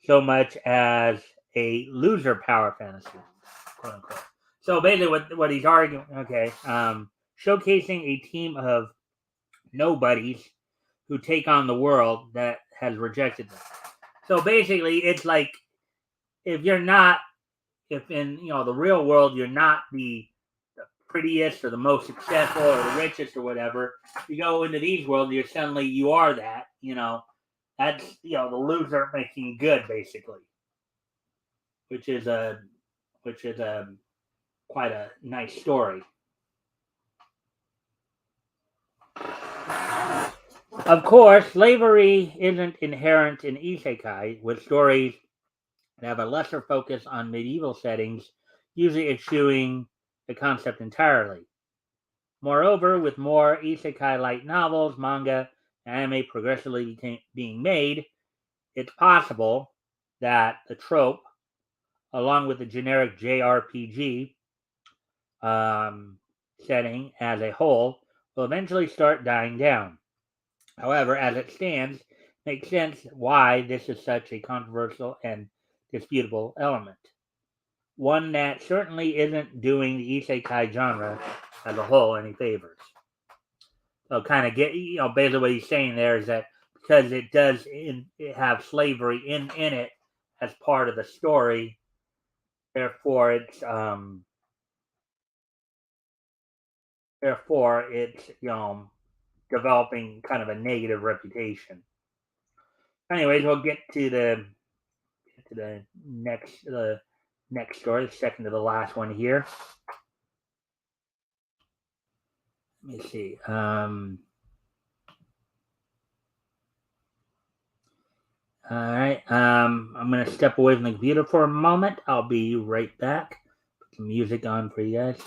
so much as a loser power fantasy, quote unquote. So basically, what he's arguing, okay, showcasing a team of nobodies who take on the world that has rejected them. So basically, it's like if you're not, if in the real world you're not the prettiest or the most successful or the richest or whatever, you go into these worlds, you are that. That's the loser making good basically, which is a quite a nice story. Of course, slavery isn't inherent in isekai, with stories that have a lesser focus on medieval settings, usually eschewing the concept entirely. Moreover, with more isekai-like novels, manga, and anime progressively being made, it's possible that the trope, along with the generic JRPG setting as a whole, will eventually start dying down. However, as it stands, it makes sense why this is such a controversial and disputable element. One that certainly isn't doing the isekai genre as a whole any favors. So kind of basically what he's saying there is that because it does have slavery in it as part of the story, therefore it's developing kind of a negative reputation. Anyways, we'll get to the next story, the second to the last one here. Let me see. All right. I'm going to step away from the computer for a moment. I'll be right back. Put some music on for you guys.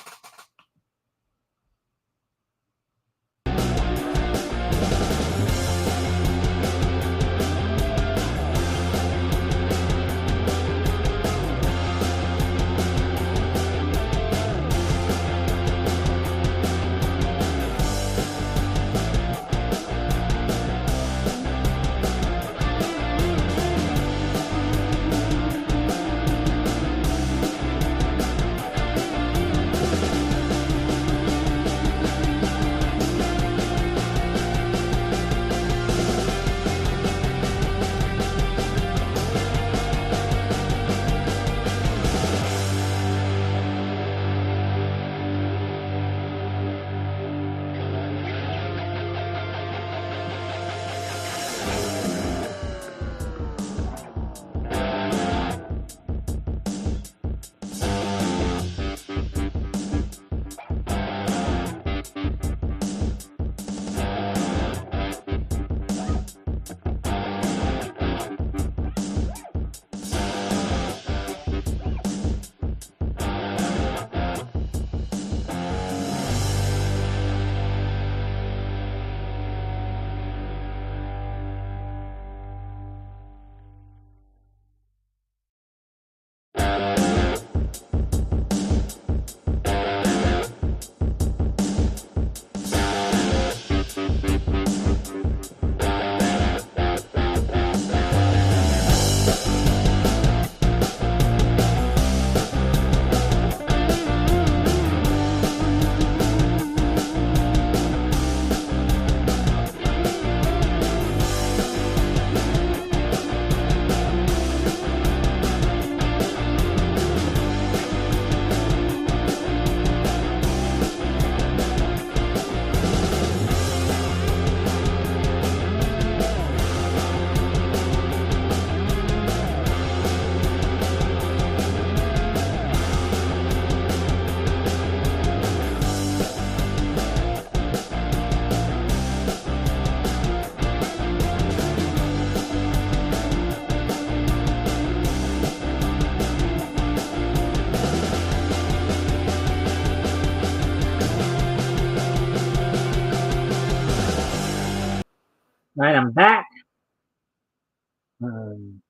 Right, I'm back. Um,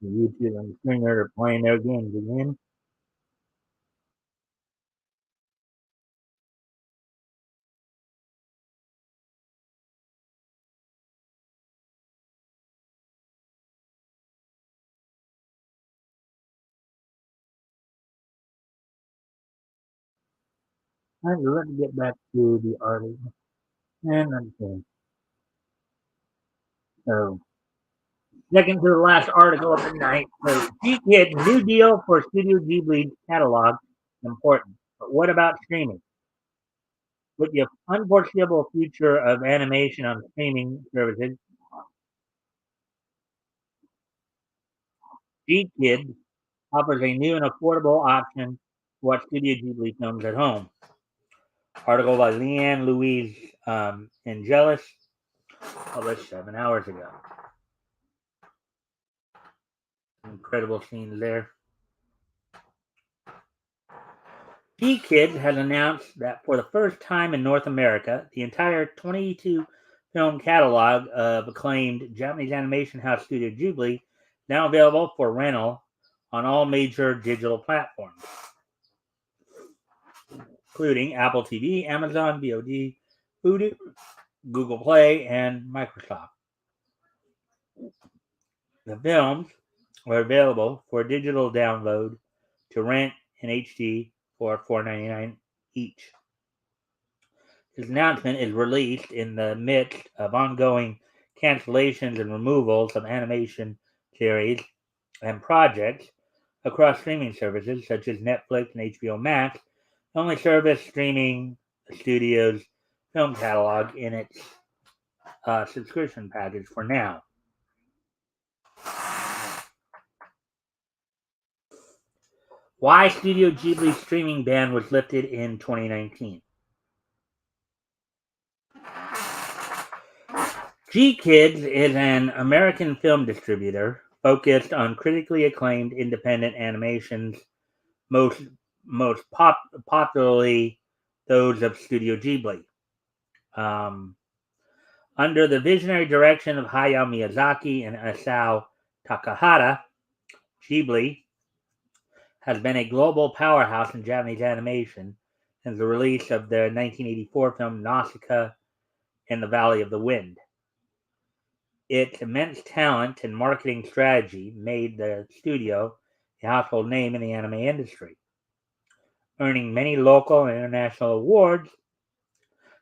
the YouTube and Springer are playing their games again. All right, let's get back to the article. And okay, so second to the last article of the night. So, G-Kid's new deal for Studio Ghibli catalog important. But what about streaming? With the unforeseeable future of animation on streaming services, G-Kid offers a new and affordable option to watch Studio Ghibli films at home. Article by Leanne Louise Angelis, published 7 hours ago. Incredible scenes there. G-Kids has announced that for the first time in North America, the entire 22 film catalog of acclaimed Japanese animation house Studio Ghibli is now available for rental on all major digital platforms, including Apple TV, Amazon VOD, Vudu, Google Play, and Microsoft. The films are available for digital download to rent in HD for $4.99 each. This announcement is released in the midst of ongoing cancellations and removals of animation series and projects across streaming services such as Netflix and HBO Max, the only service streaming the studio's film catalog in its subscription package for now. Why Studio Ghibli's streaming ban was lifted in 2019. G-Kids is an American film distributor focused on critically acclaimed independent animations, most popularly those of Studio Ghibli. Um, Under the visionary direction of Hayao Miyazaki and Isao Takahata, Ghibli has been a global powerhouse in Japanese animation since the release of their 1984 film Nausicaa and the Valley of the Wind. Its immense talent and marketing strategy made the studio a household name in the anime industry, earning many local and international awards.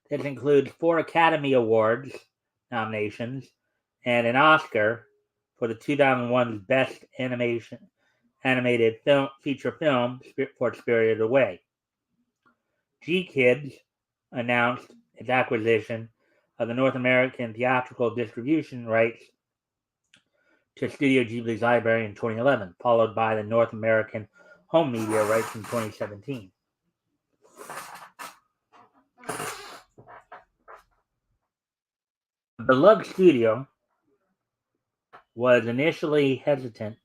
This includes 4 Academy Awards nominations and an Oscar for the 2001's Best Animated Feature Film for Spirited Away. G-Kids announced its acquisition of the North American theatrical distribution rights to Studio Ghibli's library in 2011, followed by the North American home media rights in 2017. The beloved studio was initially hesitant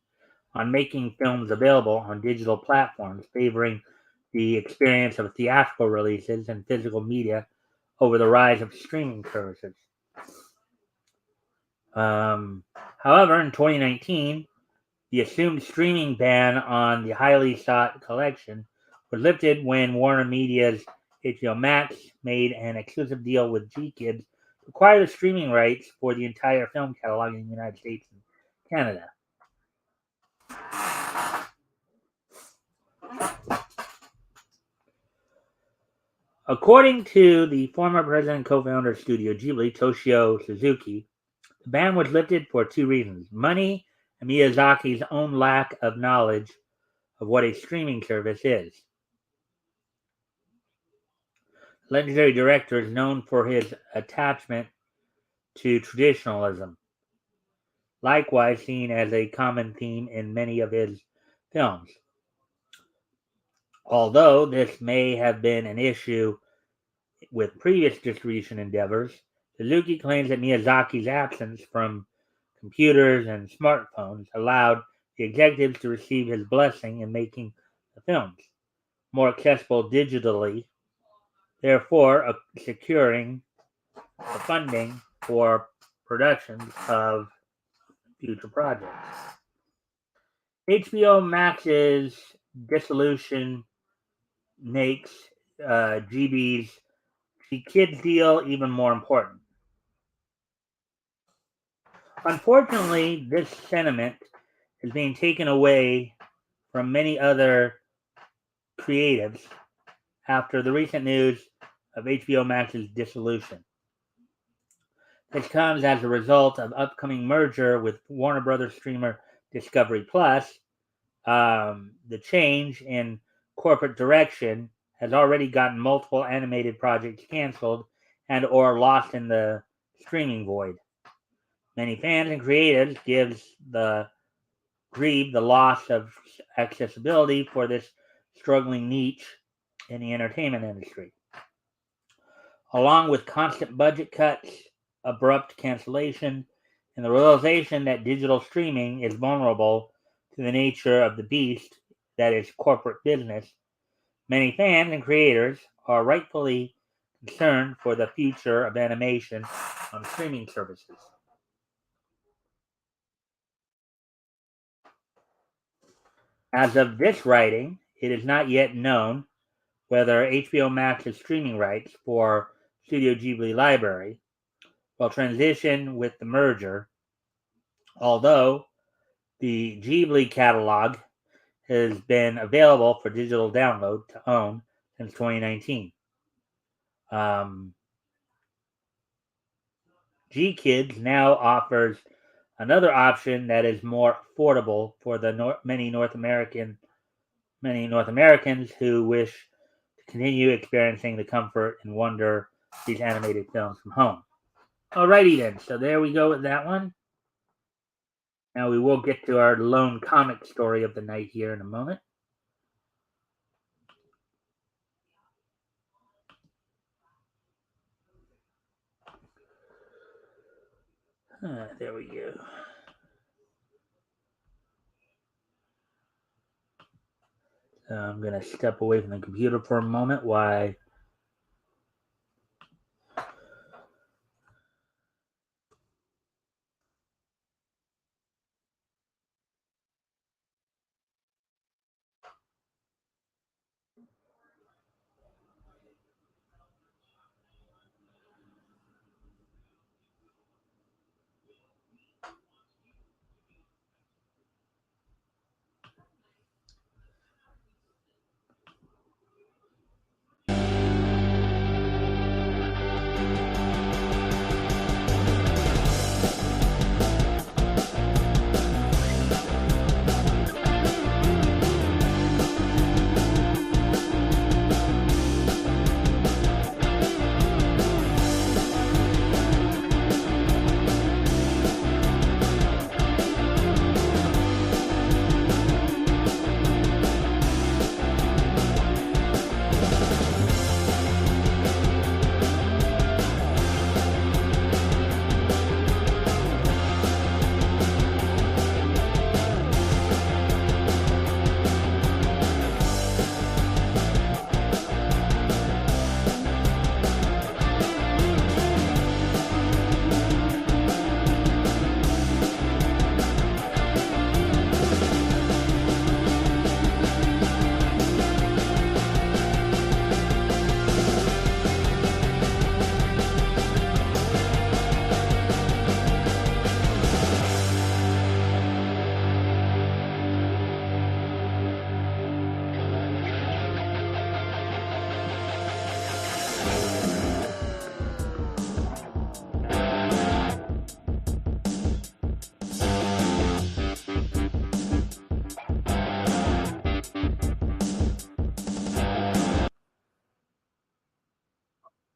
on making films available on digital platforms, favoring the experience of theatrical releases and physical media over the rise of streaming services. However, in 2019, the assumed streaming ban on the highly sought collection was lifted when Warner Media's HBO Max made an exclusive deal with G-Kids to acquire the streaming rights for the entire film catalog in the United States and Canada. According to the former president and co-founder of Studio Ghibli, Toshio Suzuki, the ban was lifted for 2 reasons: money and Miyazaki's own lack of knowledge of what a streaming service is. The legendary director is known for his attachment to traditionalism, likewise seen as a common theme in many of his films. Although this may have been an issue with previous distribution endeavors, Suzuki claims that Miyazaki's absence from computers and smartphones allowed the executives to receive his blessing in making the films. more accessible digitally, therefore securing the funding for productions of future projects. HBO Max's dissolution makes GB's Kids deal even more important. Unfortunately, this sentiment is being taken away from many other creatives after the recent news of HBO Max's dissolution. This comes as a result of upcoming merger with Warner Brothers streamer Discovery Plus. The change in corporate direction has already gotten multiple animated projects canceled and or lost in the streaming void. Many fans and creatives grieve the loss of accessibility for this struggling niche in the entertainment industry. Along with constant budget cuts, abrupt cancellation, and the realization that digital streaming is vulnerable to the nature of the beast that is corporate business, many fans and creators are rightfully concerned for the future of animation on streaming services. As of this writing, it is not yet known whether HBO Max's streaming rights for Studio Ghibli Library will transition with the merger, although the Ghibli catalog has been available for digital download to own since 2019. G Kids now offers another option that is more affordable for the many North Americans who wish to continue experiencing the comfort and wonder of these animated films from home. Alrighty then, so there we go with that one. Now we will get to our lone comic story of the night here in a moment. There we go. I'm going to step away from the computer for a moment while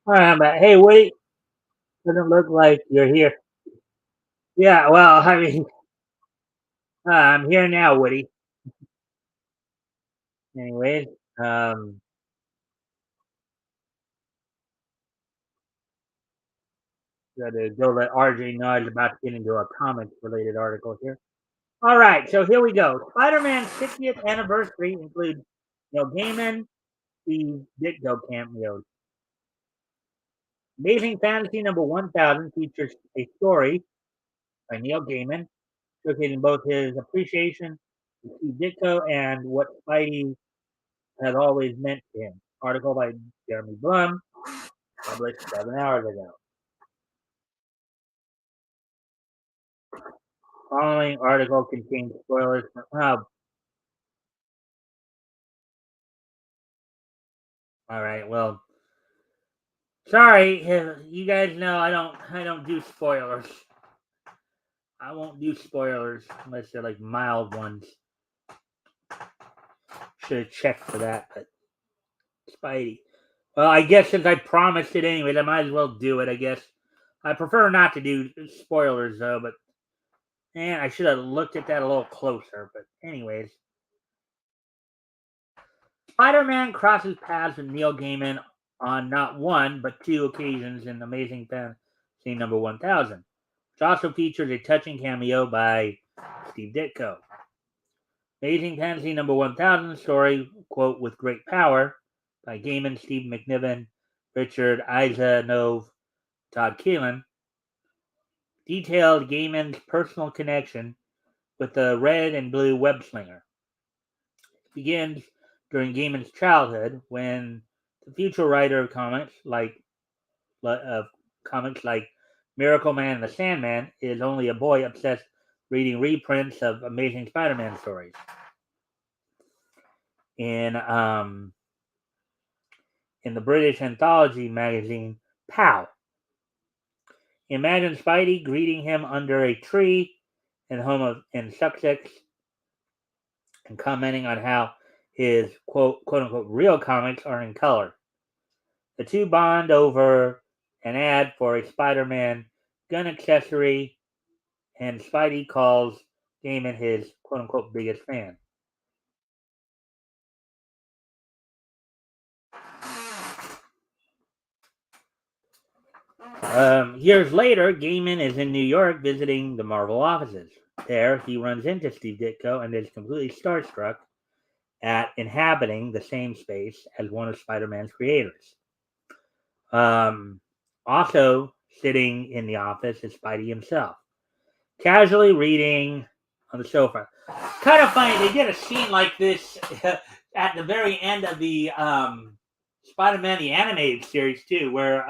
all right, but hey, wait, doesn't look like you're here. Yeah, well, I mean, I'm here now, Woody. Anyways, got to go let RJ know I was about to get into a comics related article here. All right, so here we go. Spider-Man's 60th anniversary includes Neil Gaiman, Steve Ditko cameos. Amazing Fantasy number 1000 features a story by Neil Gaiman, showcasing both his appreciation for Steve Ditko and what Spidey has always meant to him. Article by Jeremy Blum, published 7 hours ago. Following article contains spoilers for all right, well, sorry, you guys know I don't do spoilers. I won't do spoilers unless they're like mild ones. Should have checked for that, but Spidey. Well, I guess since I promised it anyway, I might as well do it. I guess I prefer not to do spoilers though, but man, I should have looked at that a little closer. But anyways, Spider-Man crosses paths with Neil Gaiman on not one but two occasions in Amazing Fantasy number 1000, which also features a touching cameo by Steve Ditko. Amazing Fantasy number 1000 story, quote, with great power, by Gaiman, Steve McNiven, Richard Isanove, Todd Keelan, detailed Gaiman's personal connection with the red and blue web slinger. It begins during Gaiman's childhood when the future writer of comics like Miracle Man and the Sandman is only a boy obsessed reading reprints of Amazing Spider-Man stories. In the British anthology magazine Pow. Imagine Spidey greeting him under a tree in Sussex and commenting on how his quote unquote real comics are in color. The two bond over an ad for a Spider-Man gun accessory, and Spidey calls Gaiman his quote unquote biggest fan. Years later, Gaiman is in New York visiting the Marvel offices. There, he runs into Steve Ditko and is completely starstruck at inhabiting the same space as one of Spider-Man's creators. Also sitting in the office is Spidey himself, casually reading on the sofa. Kind of funny, they did a scene like this at the very end of the Spider-Man the animated series too, where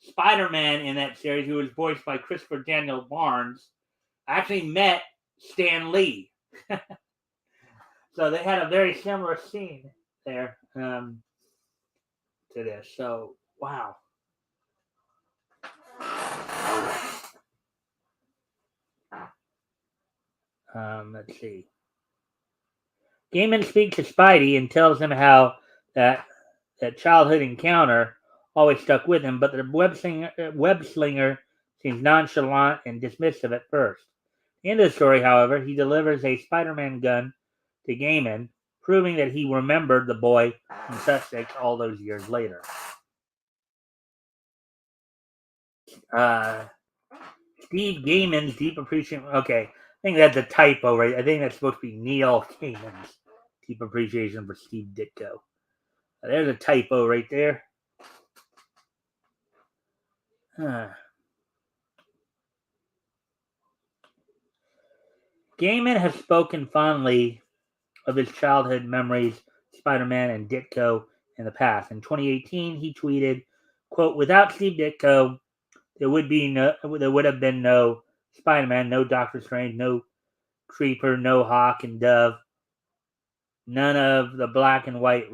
Spider-Man in that series, who was voiced by Christopher Daniel Barnes, actually met Stan Lee. So they had a very similar scene there to this. So, wow. Let's see. Gaiman speaks to Spidey and tells him how that childhood encounter always stuck with him, but the web slinger seems nonchalant and dismissive at first. In the story, however, he delivers a Spider-Man gun to Gaiman, proving that he remembered the boy from Sussex all those years later. Steve Gaiman's deep appreciation. Okay, I think that's a typo, right? I think that's supposed to be Neil Gaiman's deep appreciation for Steve Ditko. There's a typo right there. Gaiman has spoken fondly of his childhood memories, Spider-Man and Ditko in the past. In 2018, he tweeted, quote, without Steve Ditko, there would have been no Spider-Man, no Doctor Strange, no Creeper, no Hawk and Dove, none of the black and white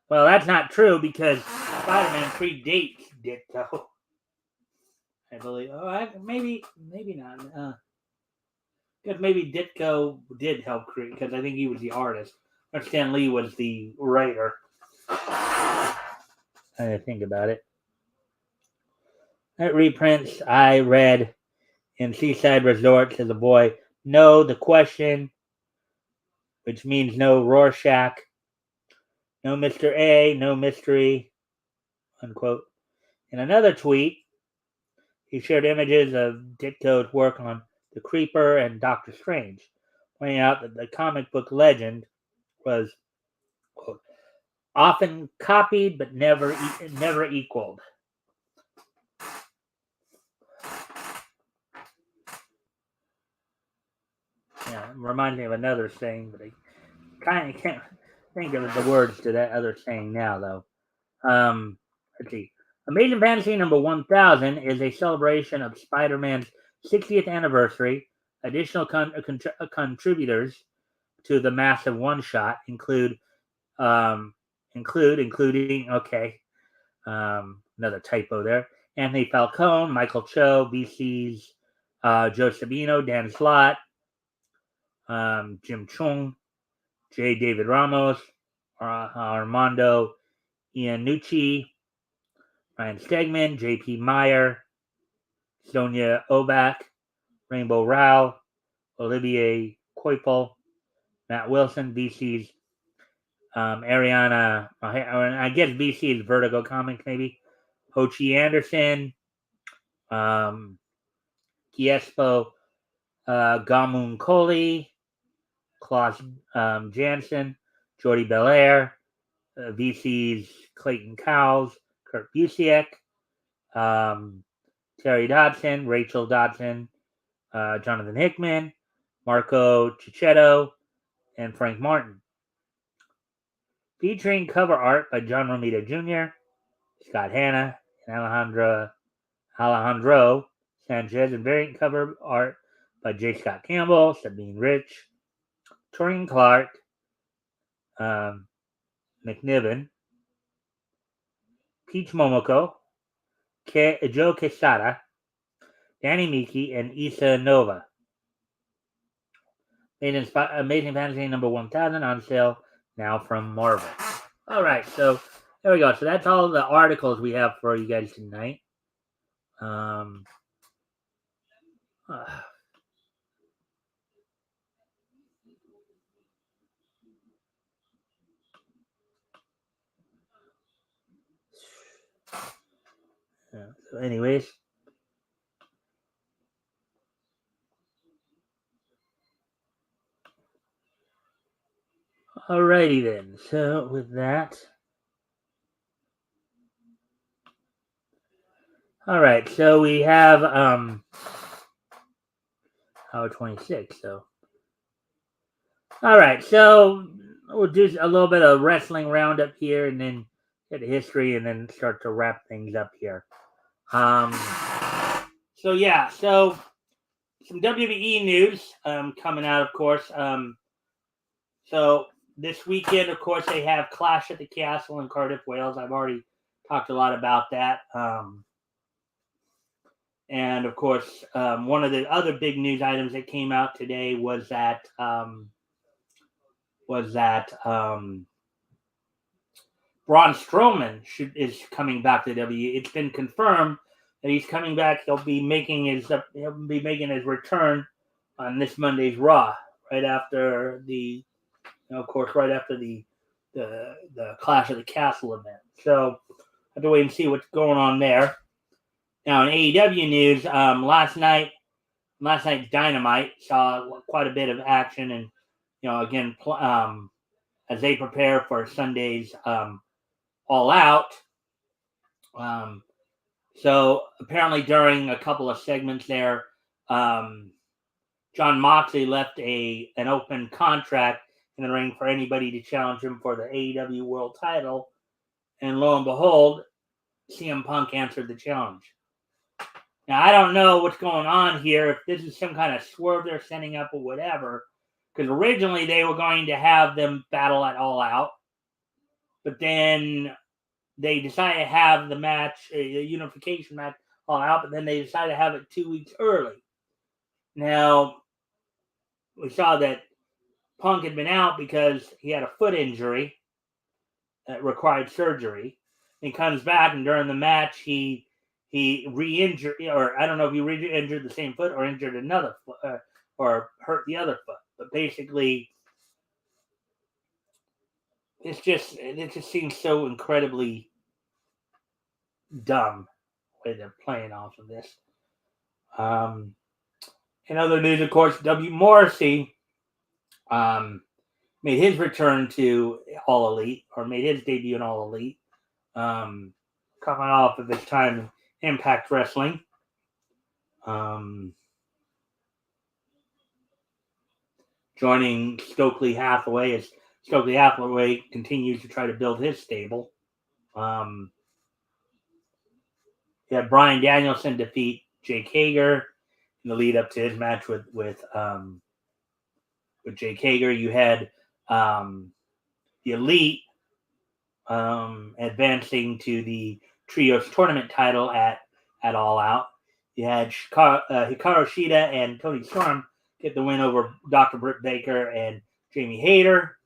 well, that's not true because Spider-Man predates Ditko. I believe. Maybe not. Because maybe Ditko did help create, because I think he was the artist. Or Stan Lee was the writer. I didn't think about it. At reprints, I read in Seaside Resorts as a boy, no, the question, which means no Rorschach, no Mr. A, no mystery, unquote. In another tweet, he shared images of Ditko's work on The Creeper and Doctor Strange, pointing out that the comic book legend was quote, often copied but never equaled. Yeah, it reminds me of another saying, but I kind of can't think of the words to that other saying now, though. Let's see. Amazing Fantasy number 1000 is a celebration of Spider-Man's 60th anniversary. Additional contributors to the massive one-shot including another typo there. Anthony Falcone, Michael Cho, VC's Joe Sabino, Dan Slott, Jim Chung, J. David Ramos, Armando Iannucci, Ryan Stegman, J.P. Meyer, Sonia Obak, Rainbow Rao, Olivier Coipel, Matt Wilson, VC's Ariana, I guess VC is Vertigo Comics, maybe. Ho Chi Anderson, Giespo Gamun Coley, Klaus Jansen, Jordy Belair, VC's Clayton Cowles, Kurt Busiek, Terry Dodson, Rachel Dodson, Jonathan Hickman, Marco Cicchetto, and Frank Martin. Featuring cover art by John Romita Jr., Scott Hanna, and Alejandro Sanchez, and variant cover art by J. Scott Campbell, Sabine Rich, Torian Clark, McNiven, Peach Momoko, Joe Quesada, Danny Miki, and Issa Nova. Amazing Fantasy number 1000 on sale now from Marvel. All right, so there we go. So that's all the articles we have for you guys tonight. So anyways. Alrighty then. So with that. Alright, so we have hour 26, so. Alright, so we'll do a little bit of wrestling roundup here and then get the history and then start to wrap things up here. So yeah, so some WWE news coming out, of course. So this weekend, of course, they have Clash at the Castle in Cardiff, Wales. I've already talked a lot about that. And of course, one of the other big news items that came out today was that Braun Strowman is coming back to WWE. It's been confirmed that he's coming back. He'll be making his return on this Monday's Raw, right after the Clash of the Castle event. So I have to wait and see what's going on there. Now in AEW news, last night's Dynamite saw quite a bit of action, and again, as they prepare for Sunday's All Out. So apparently during a couple of segments there, John Moxley left an open contract in the ring for anybody to challenge him for the AEW World Title, and lo and behold, CM Punk answered the challenge. Now, I don't know what's going on here, if this is some kind of swerve they're setting up or whatever, because originally they were going to have them battle at All Out, but then they decided to have the match, a unification match, All Out, but then they decided to have it 2 weeks early. Now, we saw that Punk had been out because he had a foot injury that required surgery. He comes back, and during the match, he re-injured, or I don't know if he re-injured the same foot or injured another foot, or hurt the other foot. But basically, it just seems so incredibly dumb the way they're playing off of this. In other news, of course, W. Morrissey made his return to All Elite, or made his debut in All Elite, coming off of his time in Impact Wrestling. Joining Stokely Hathaway as Stokely Hathaway continues to try to build his stable. He had Bryan Danielson defeat Jake Hager in the lead up to his match with Jake Hager. You had the Elite advancing to the Trios tournament title at All Out. You had Hikaru Shida and Tony Storm get the win over Dr. Britt Baker and Jamie Hayter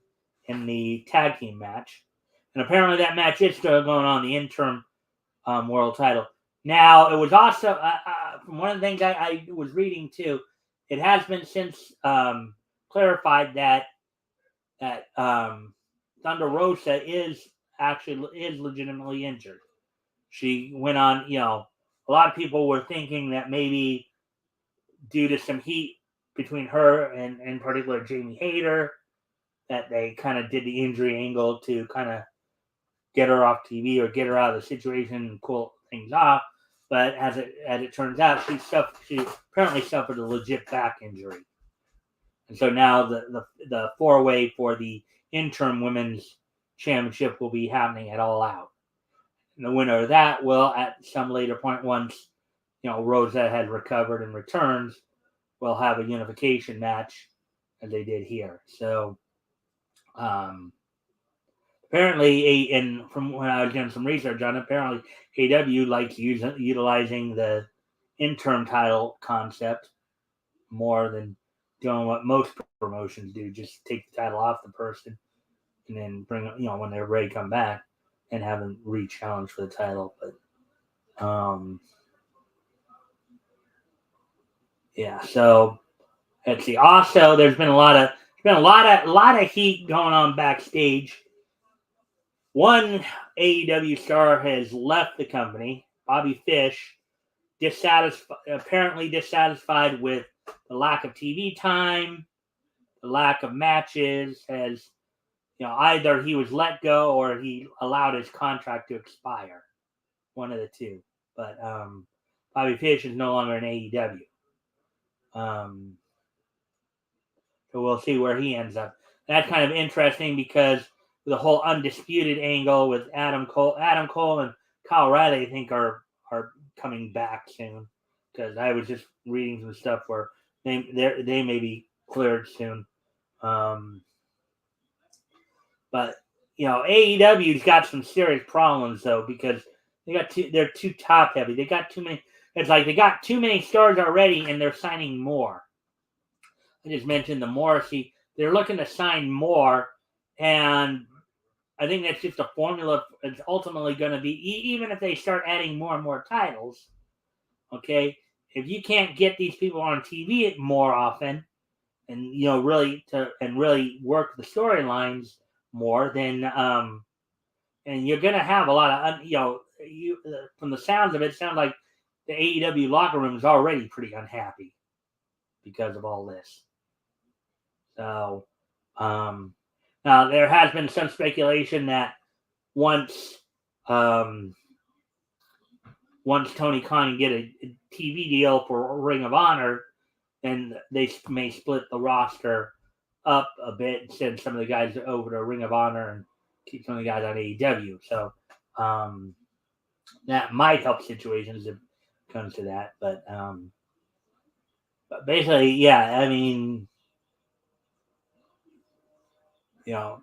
in the tag team match. And apparently that match is still going on, the interim world title. Now, it was also, from one of the things I was reading too, it has been since clarified that Thunder Rosa is legitimately injured. She went on, a lot of people were thinking that maybe due to some heat between her and in particular Jamie Hayter, that they kind of did the injury angle to kind of get her off TV or get her out of the situation and cool things off. But as it turns out, she apparently suffered a legit back injury. And so now the 4-way for the interim women's championship will be happening at All Out. And the winner of that will, at some later point, once Rosa has recovered and returns, will have a unification match as they did here. So apparently, and from when I was doing some research on it, apparently AEW likes utilizing the interim title concept more than doing what most promotions do, just take the title off the person and then bring it, when they're ready to come back and have them re-challenge for the title. But yeah, so let's see. Also, there's been a lot of heat going on backstage. One AEW star has left the company, Bobby Fish, apparently dissatisfied with the lack of TV time, the lack of matches. Has either he was let go or he allowed his contract to expire, one of the two. But Bobby Fish is no longer in AEW. So we'll see where he ends up. That's kind of interesting because the whole undisputed angle with Adam Cole and Kyle O'Reilly, I think are coming back soon. Because I was just reading some stuff where they may be cleared soon. But AEW's got some serious problems though, because they're too top heavy. They got too many. It's like they got too many stars already, and they're signing more. I just mentioned the Morrissey. They're looking to sign more, and I think that's just a formula. It's ultimately going to be, even if they start adding more and more titles, okay, if you can't get these people on TV more often, and really work the storylines more, then and you're going to have a lot of from the sounds of it, sounds like the AEW locker room is already pretty unhappy because of all this. So, now there has been some speculation that once Tony Khan can get a TV deal for Ring of Honor, then they may split the roster up a bit and send some of the guys over to Ring of Honor and keep some of the guys on AEW. So that might help situations if it comes to that. But basically, yeah, I mean, to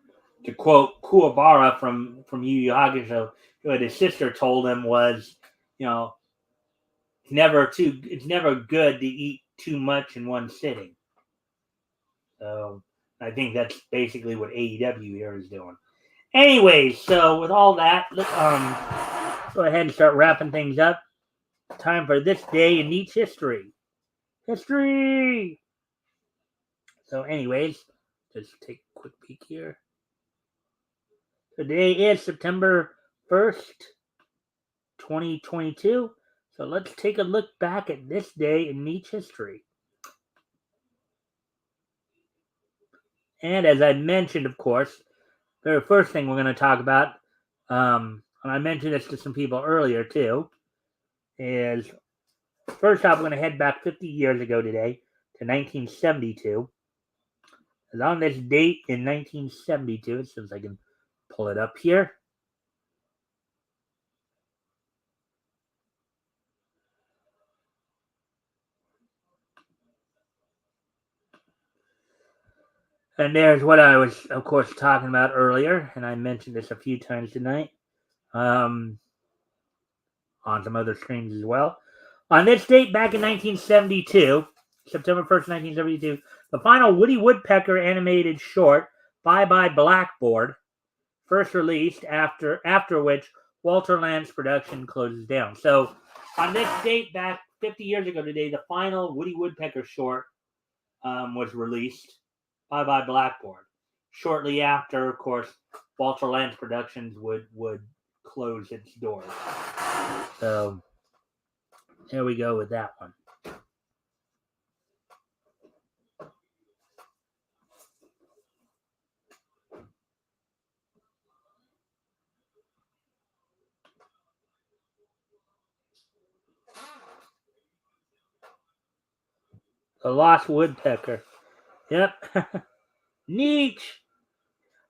quote Kuwabara from Yu Yu Hakusho, what his sister told him was, it's never good to eat too much in one sitting. So I think that's basically what AEW here is doing. Anyways, so with all that, let's go ahead and start wrapping things up. Time for this day in Neat's history. History! So anyways, just take a quick peek here. Today is September 1st, 2022. So let's take a look back at this day in Neat's history. And as I mentioned, of course, the very first thing we're going to talk about, and I mentioned this to some people earlier too, is first off, we're going to head back 50 years ago today to 1972. And on this date in 1972, as soon as I can pull it up here, and there's what I was, of course, talking about earlier, and I mentioned this a few times tonight on some other streams as well. On this date, back in 1972, September 1st, 1972, the final Woody Woodpecker animated short, Bye Bye Blackboard, first released, after which Walter Land's production closes down. So on this date, back 50 years ago today, the final Woody Woodpecker short was released, Bye Bye Blackboard. Shortly after, of course, Walter Land's Productions would close its doors. So there we go with that one. The Lost Woodpecker. Yep. Neat.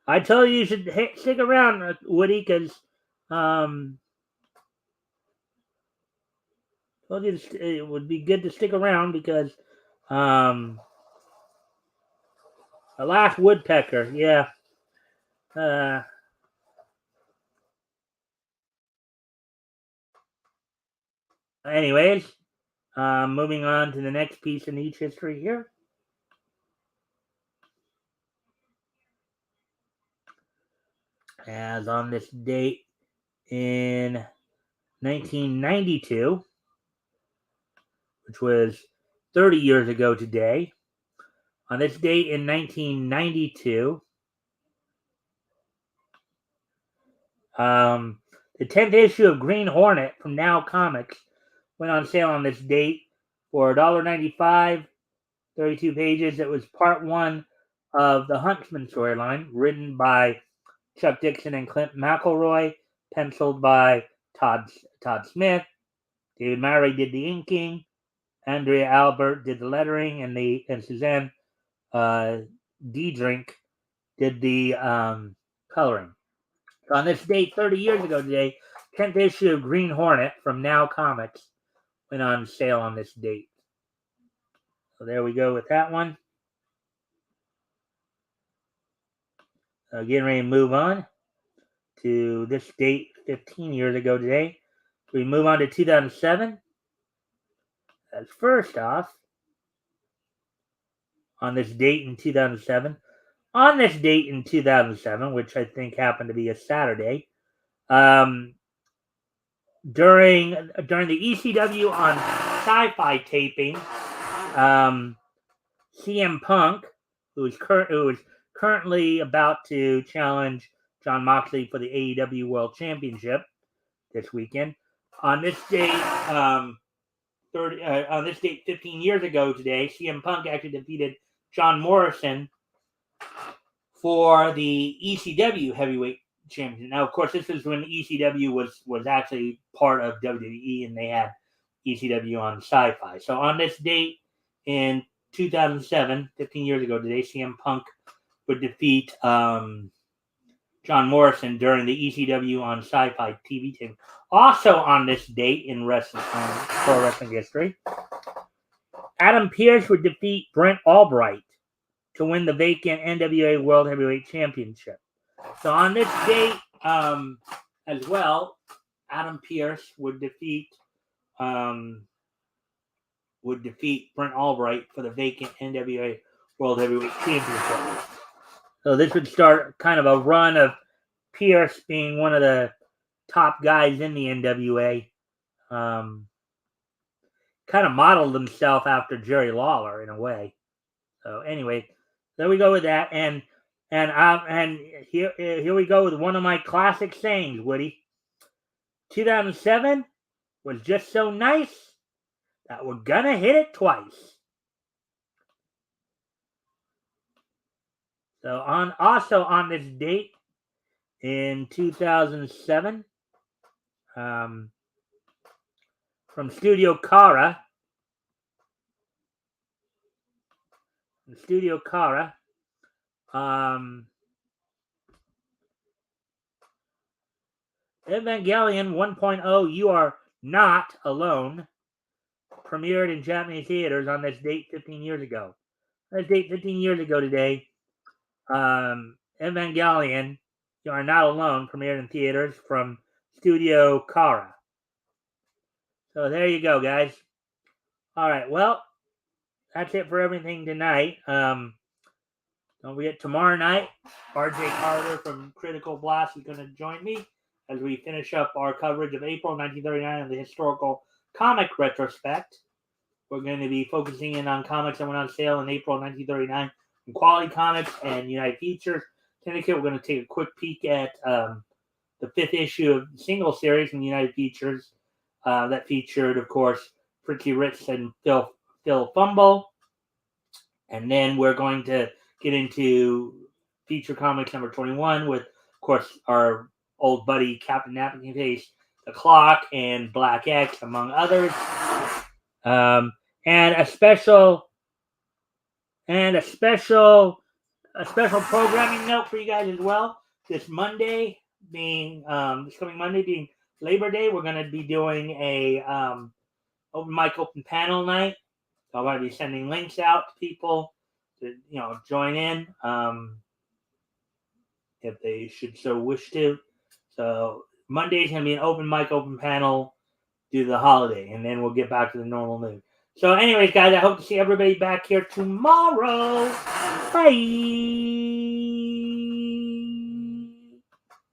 I tell you should stick around, Woody, because told you it would be good to stick around because the Last Woodpecker. Yeah. Anyways, moving on to the next piece in each history here. As on this date in 1992, which was 30 years ago today, on this date in 1992, the 10th issue of Green Hornet from Now Comics went on sale on this date for $1.95, 32 pages. It was part one of the Huntsman storyline, written by Chuck Dixon and Clint McElroy, penciled by Todd Smith. David Murray did the inking. Andrea Albert did the lettering, and Suzanne Diedrink did the coloring. So on this date, 30 years ago today, 10th issue of Green Hornet from Now Comics went on sale on this date. So there we go with that one. Getting ready to move on to this date 15 years ago today. We move on to 2007. As first off, on this date in 2007, which I think happened to be a Saturday, during the ECW on Sci-Fi taping, CM Punk, who is currently about to challenge Jon Moxley for the AEW World Championship this weekend. On this date, 15 years ago today, CM Punk actually defeated John Morrison for the ECW Heavyweight Championship. Now, of course, this is when ECW was actually part of WWE, and they had ECW on Sci-Fi. So on this date in 2007, 15 years ago today, CM Punk would defeat John Morrison during the ECW on Sci-Fi TV team. Also on this date in pro wrestling history, Adam Pearce would defeat Brent Albright to win the vacant NWA World Heavyweight Championship. So on this date, as well, Adam Pearce would defeat Brent Albright for the vacant NWA World Heavyweight Championship. So this would start kind of a run of Pearce being one of the top guys in the NWA. Kind of modeled himself after Jerry Lawler in a way. So anyway, there we go with that, and here we go with one of my classic sayings, Woody. 2007 was just so nice that we're gonna hit it twice. So also on this date in 2007, from Studio Kara, Evangelion 1.0, You Are Not Alone, premiered in Japanese theaters on this date 15 years ago. This date 15 years ago today, Evangelion, You Are Not Alone, premiered in theaters from Studio Kara. So there you go, guys. All right, well, that's it for everything tonight. Don't forget, tomorrow night, RJ Carter from Critical Blast is going to join me as we finish up our coverage of April 1939 and the historical comic retrospect. We're going to be focusing in on comics that went on sale in April 1939 from Quality Comics and United Features Syndicate. We're going to take a quick peek at the 5th issue of the single series from United Features that featured, of course, Fritzy Ritz and Phil Fumble. And then we're going to get into feature comics number 21 with, of course, our old buddy Captain Napkin Face, The Clock, and Black X, among others. And a special programming note for you guys as well. This coming Monday being Labor Day, we're going to be doing a open mic, open panel night. So I'm going to be sending links out to people to join in if they should so wish to. So Monday's going to be an open mic, open panel due to the holiday, and then we'll get back to the normal mood. So anyways, guys, I hope to see everybody back here tomorrow. Bye.